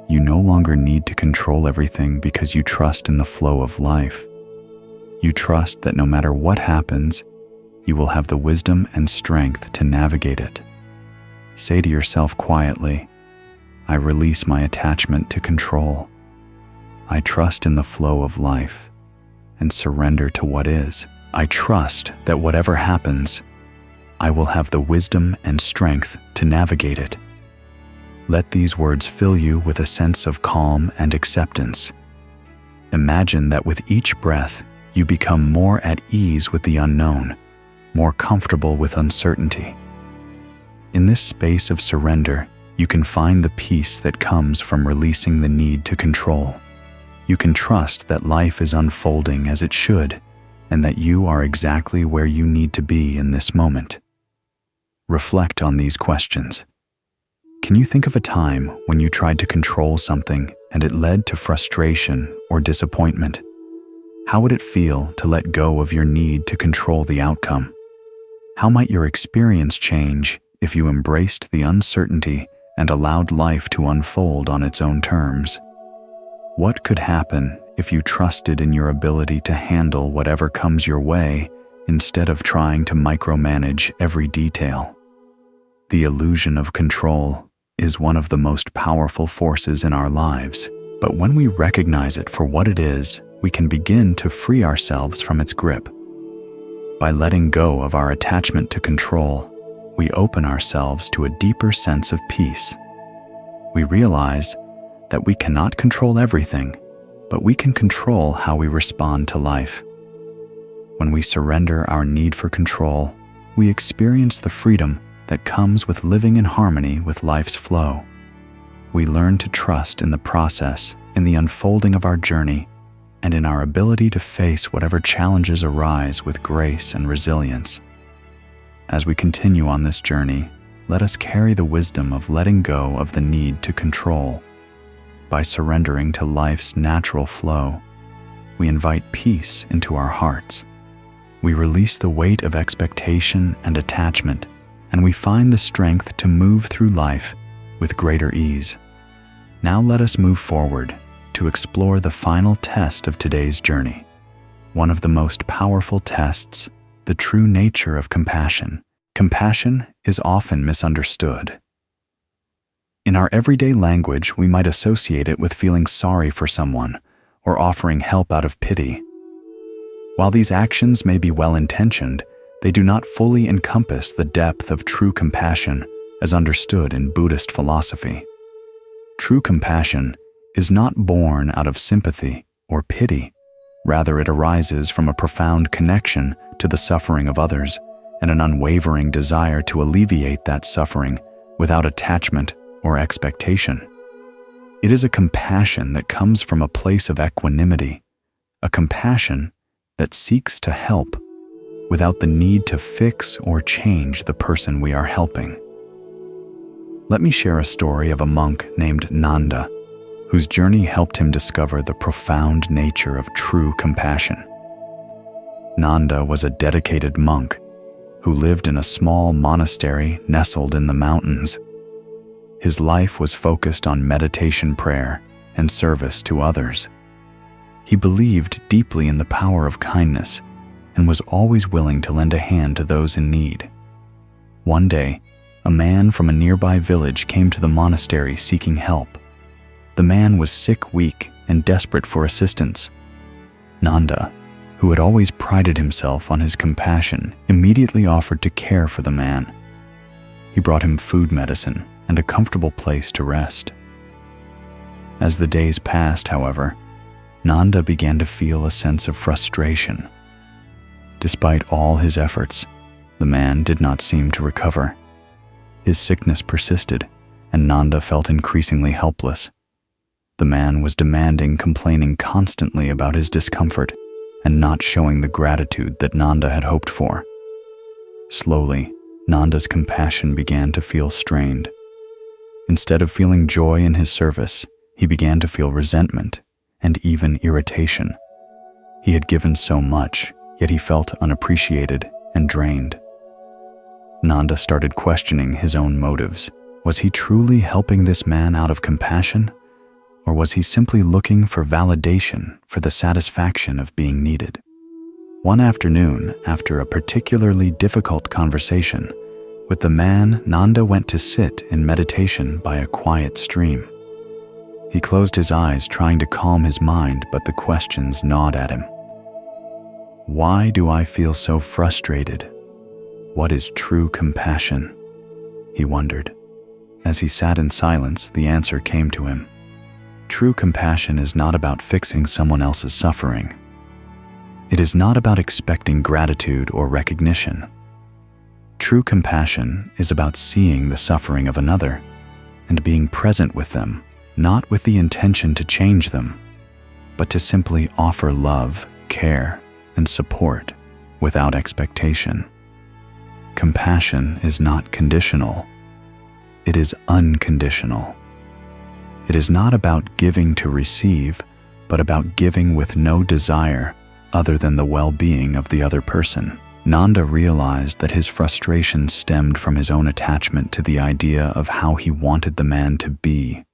You no longer need to control everything because you trust in the flow of life. You trust that no matter what happens, you will have the wisdom and strength to navigate it. Say to yourself quietly, I release my attachment to control. I trust in the flow of life and surrender to what is. I trust that whatever happens, I will have the wisdom and strength to navigate it. Let these words fill you with a sense of calm and acceptance. Imagine that with each breath, you become more at ease with the unknown, more comfortable with uncertainty. In this space of surrender, you can find the peace that comes from releasing the need to control. You can trust that life is unfolding as it should, and that you are exactly where you need to be in this moment. Reflect on these questions. Can you think of a time when you tried to control something and it led to frustration or disappointment? How would it feel to let go of your need to control the outcome? How might your experience change if you embraced the uncertainty and allowed life to unfold on its own terms? What could happen if you trusted in your ability to handle whatever comes your way instead of trying to micromanage every detail? The illusion of control is one of the most powerful forces in our lives, but when we recognize it for what it is, we can begin to free ourselves from its grip. By letting go of our attachment to control, we open ourselves to a deeper sense of peace. We realize that we cannot control everything, but we can control how we respond to life. When we surrender our need for control, we experience the freedom that comes with living in harmony with life's flow. We learn to trust in the process, in the unfolding of our journey, and in our ability to face whatever challenges arise with grace and resilience. As we continue on this journey, let us carry the wisdom of letting go of the need to control. By surrendering to life's natural flow, we invite peace into our hearts. We release the weight of expectation and attachment, and we find the strength to move through life with greater ease. Now let us move forward to explore the final test of today's journey. One of the most powerful tests, the true nature of compassion. Compassion is often misunderstood. In our everyday language, we might associate it with feeling sorry for someone or offering help out of pity. While these actions may be well-intentioned, they do not fully encompass the depth of true compassion as understood in Buddhist philosophy. True compassion is not born out of sympathy or pity. Rather, it arises from a profound connection to the suffering of others and an unwavering desire to alleviate that suffering without attachment or expectation. It is a compassion that comes from a place of equanimity, a compassion that seeks to help without the need to fix or change the person we are helping. Let me share a story of a monk named Nanda, whose journey helped him discover the profound nature of true compassion. Nanda was a dedicated monk who lived in a small monastery nestled in the mountains. His life was focused on meditation, prayer, and service to others. He believed deeply in the power of kindness and was always willing to lend a hand to those in need. One day, a man from a nearby village came to the monastery seeking help. The man was sick, weak, and desperate for assistance. Nanda, who had always prided himself on his compassion, immediately offered to care for the man. He brought him food, medicine, and a comfortable place to rest. As the days passed, however, Nanda began to feel a sense of frustration. Despite all his efforts, the man did not seem to recover. His sickness persisted, and Nanda felt increasingly helpless. The man was demanding, complaining constantly about his discomfort, and not showing the gratitude that Nanda had hoped for. Slowly, Nanda's compassion began to feel strained. Instead of feeling joy in his service, he began to feel resentment and even irritation. He had given so much, yet he felt unappreciated and drained. Nanda started questioning his own motives. Was he truly helping this man out of compassion? Or was he simply looking for validation for the satisfaction of being needed? One afternoon, after a particularly difficult conversation with the man, Nanda went to sit in meditation by a quiet stream. He closed his eyes, trying to calm his mind, but the questions gnawed at him. Why do I feel so frustrated? What is true compassion? He wondered. As he sat in silence, the answer came to him. True compassion is not about fixing someone else's suffering. It is not about expecting gratitude or recognition. True compassion is about seeing the suffering of another and being present with them, not with the intention to change them, but to simply offer love, care, and support without expectation. Compassion is not conditional. It is unconditional. It is not about giving to receive, but about giving with no desire other than the well-being of the other person. Nanda realized that his frustration stemmed from his own attachment to the idea of how he wanted the man to be.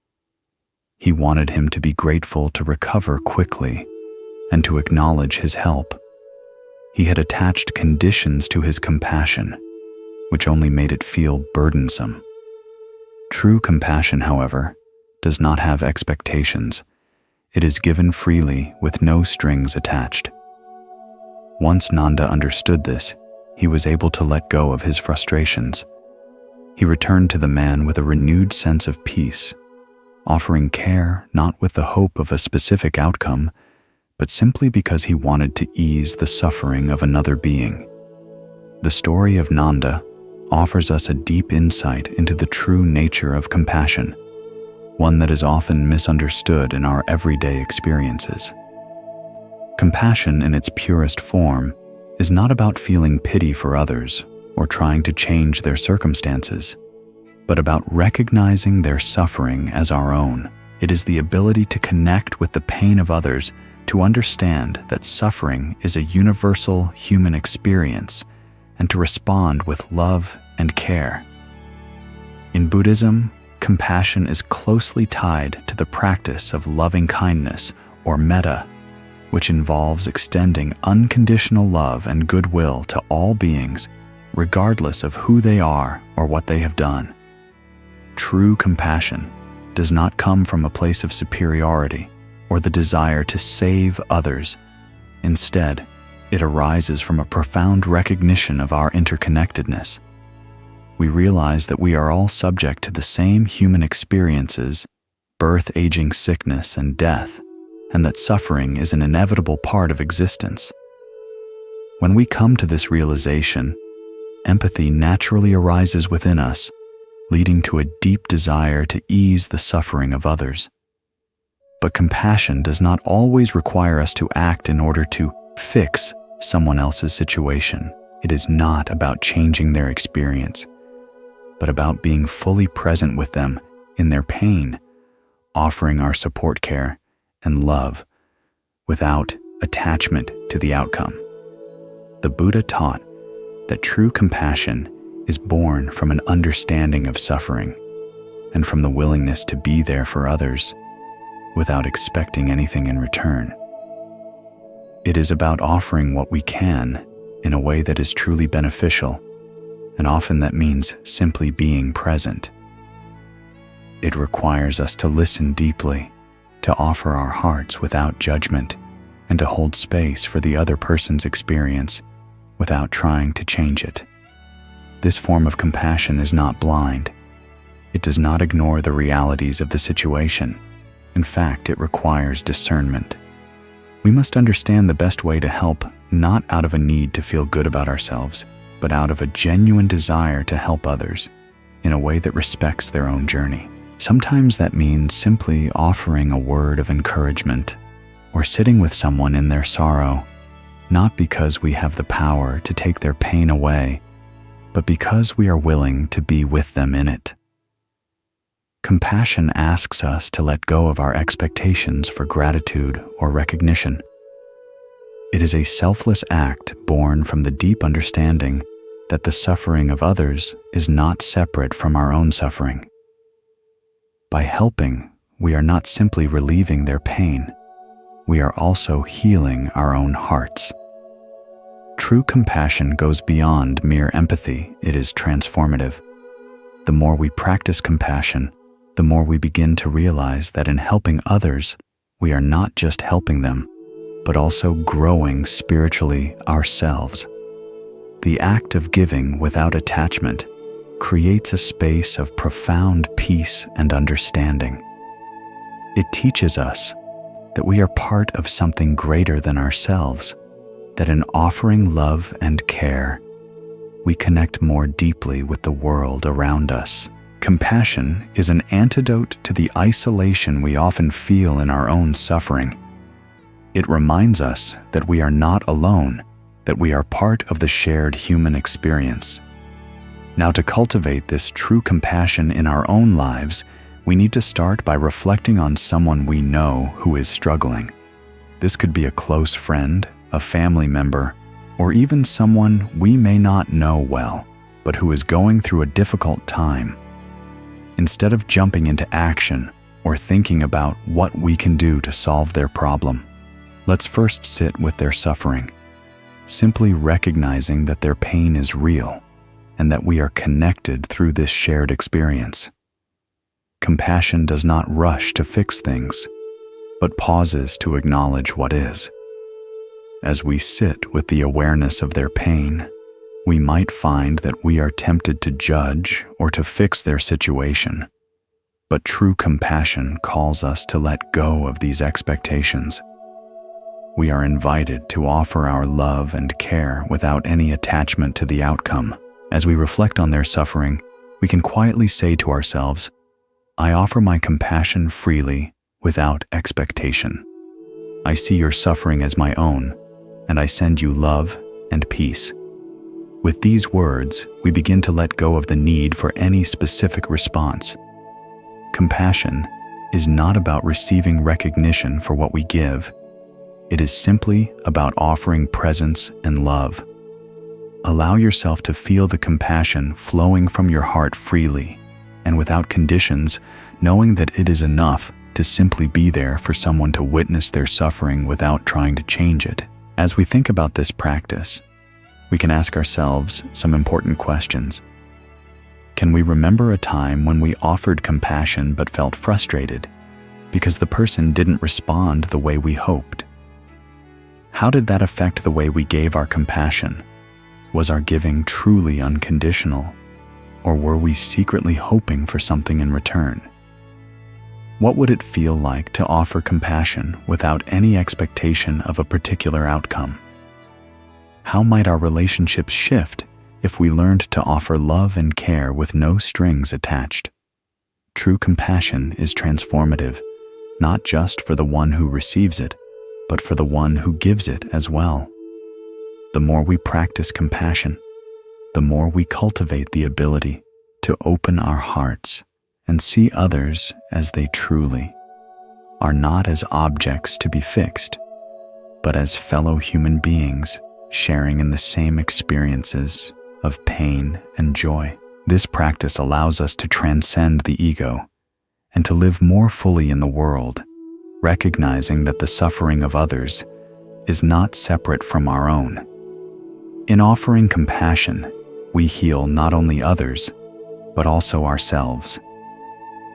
He wanted him to be grateful, to recover quickly, and to acknowledge his help. He had attached conditions to his compassion, which only made it feel burdensome. True compassion, however, does not have expectations. It is given freely with no strings attached. Once Nanda understood this, he was able to let go of his frustrations. He returned to the man with a renewed sense of peace, offering care not with the hope of a specific outcome, but simply because he wanted to ease the suffering of another being. The story of Nanda offers us a deep insight into the true nature of compassion, one that is often misunderstood in our everyday experiences. Compassion in its purest form is not about feeling pity for others or trying to change their circumstances, but about recognizing their suffering as our own. It is the ability to connect with the pain of others, to understand that suffering is a universal human experience, and to respond with love and care. In Buddhism, compassion is closely tied to the practice of loving kindness, or metta, which involves extending unconditional love and goodwill to all beings, regardless of who they are or what they have done. True compassion does not come from a place of superiority or the desire to save others. Instead, it arises from a profound recognition of our interconnectedness. We realize that we are all subject to the same human experiences, birth, aging, sickness, and death, and that suffering is an inevitable part of existence. When we come to this realization, empathy naturally arises within us, leading to a deep desire to ease the suffering of others. But compassion does not always require us to act in order to fix someone else's situation. It is not about changing their experience, but about being fully present with them in their pain, offering our support, care, and love without attachment to the outcome. The Buddha taught that true compassion is born from an understanding of suffering and from the willingness to be there for others without expecting anything in return. It is about offering what we can in a way that is truly beneficial, and often that means simply being present. It requires us to listen deeply, to offer our hearts without judgment, and to hold space for the other person's experience without trying to change it. This form of compassion is not blind. It does not ignore the realities of the situation. In fact, it requires discernment. We must understand the best way to help, not out of a need to feel good about ourselves, but out of a genuine desire to help others in a way that respects their own journey. Sometimes that means simply offering a word of encouragement or sitting with someone in their sorrow, not because we have the power to take their pain away, but because we are willing to be with them in it. Compassion asks us to let go of our expectations for gratitude or recognition. It is a selfless act born from the deep understanding that the suffering of others is not separate from our own suffering. By helping, we are not simply relieving their pain, we are also healing our own hearts. True compassion goes beyond mere empathy, it is transformative. The more we practice compassion, the more we begin to realize that in helping others, we are not just helping them, but also growing spiritually ourselves. The act of giving without attachment creates a space of profound peace and understanding. It teaches us that we are part of something greater than ourselves, that in offering love and care, we connect more deeply with the world around us. Compassion is an antidote to the isolation we often feel in our own suffering. It reminds us that we are not alone, that we are part of the shared human experience. Now, to cultivate this true compassion in our own lives, we need to start by reflecting on someone we know who is struggling. This could be a close friend, a family member, or even someone we may not know well, but who is going through a difficult time. Instead of jumping into action or thinking about what we can do to solve their problem, let's first sit with their suffering, simply recognizing that their pain is real and that we are connected through this shared experience. Compassion does not rush to fix things, but pauses to acknowledge what is. As we sit with the awareness of their pain, we might find that we are tempted to judge or to fix their situation. But true compassion calls us to let go of these expectations. We are invited to offer our love and care without any attachment to the outcome. As we reflect on their suffering, we can quietly say to ourselves, I offer my compassion freely without expectation. I see your suffering as my own, and I send you love and peace. With these words, we begin to let go of the need for any specific response. Compassion is not about receiving recognition for what we give. It is simply about offering presence and love. Allow yourself to feel the compassion flowing from your heart freely and without conditions, knowing that it is enough to simply be there for someone to witness their suffering without trying to change it. As we think about this practice, we can ask ourselves some important questions. Can we remember a time when we offered compassion but felt frustrated because the person didn't respond the way we hoped? How did that affect the way we gave our compassion? Was our giving truly unconditional, or were we secretly hoping for something in return? What would it feel like to offer compassion without any expectation of a particular outcome? How might our relationships shift if we learned to offer love and care with no strings attached? True compassion is transformative, not just for the one who receives it, but for the one who gives it as well. The more we practice compassion, the more we cultivate the ability to open our hearts and see others as they truly are, not as objects to be fixed, but as fellow human beings sharing in the same experiences of pain and joy. This practice allows us to transcend the ego and to live more fully in the world, recognizing that the suffering of others is not separate from our own. In offering compassion, we heal not only others, but also ourselves.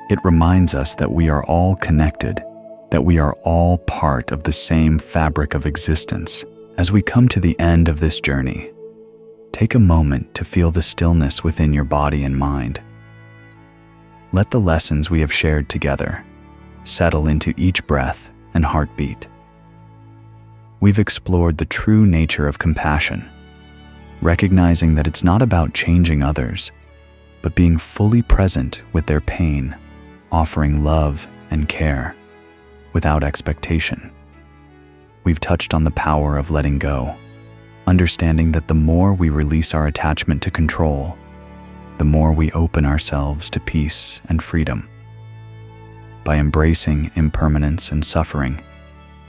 It reminds us that we are all connected, that we are all part of the same fabric of existence. As we come to the end of this journey, take a moment to feel the stillness within your body and mind. Let the lessons we have shared together settle into each breath and heartbeat. We've explored the true nature of compassion, recognizing that it's not about changing others, but being fully present with their pain, offering love and care without expectation. We've touched on the power of letting go, understanding that the more we release our attachment to control, the more we open ourselves to peace and freedom. By embracing impermanence and suffering,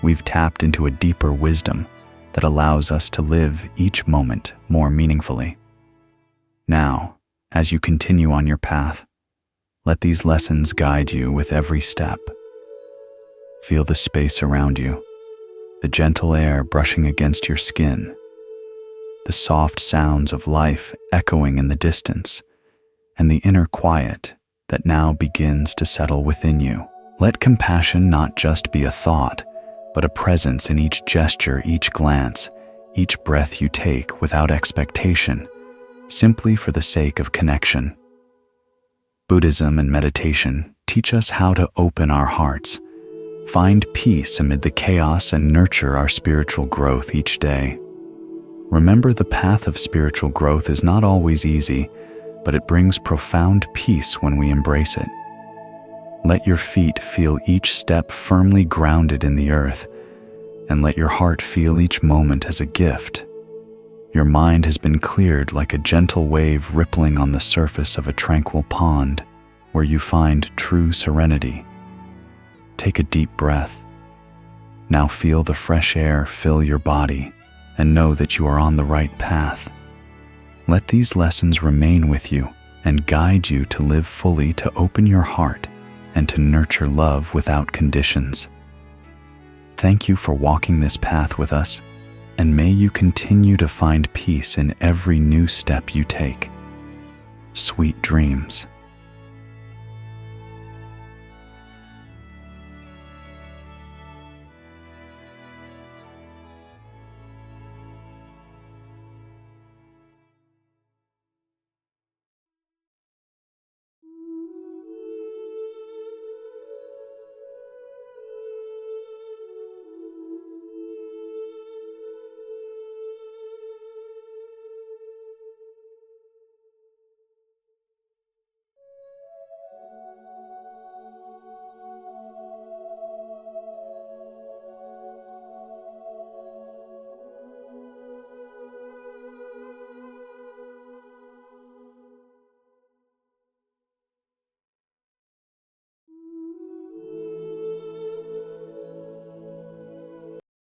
we've tapped into a deeper wisdom that allows us to live each moment more meaningfully. Now, as you continue on your path, let these lessons guide you with every step. Feel the space around you, the gentle air brushing against your skin, the soft sounds of life echoing in the distance, and the inner quiet that now begins to settle within you. Let compassion not just be a thought, but a presence in each gesture, each glance, each breath you take without expectation, simply for the sake of connection. Buddhism and meditation teach us how to open our hearts, find peace amid the chaos, and nurture our spiritual growth each day. Remember, the path of spiritual growth is not always easy, but it brings profound peace when we embrace it. Let your feet feel each step firmly grounded in the earth, and let your heart feel each moment as a gift. Your mind has been cleared like a gentle wave rippling on the surface of a tranquil pond, where you find true serenity. Take a deep breath. Now feel the fresh air fill your body, and know that you are on the right path. Let these lessons remain with you and guide you to live fully, to open your heart, and to nurture love without conditions. Thank you for walking this path with us, and may you continue to find peace in every new step you take. Sweet dreams.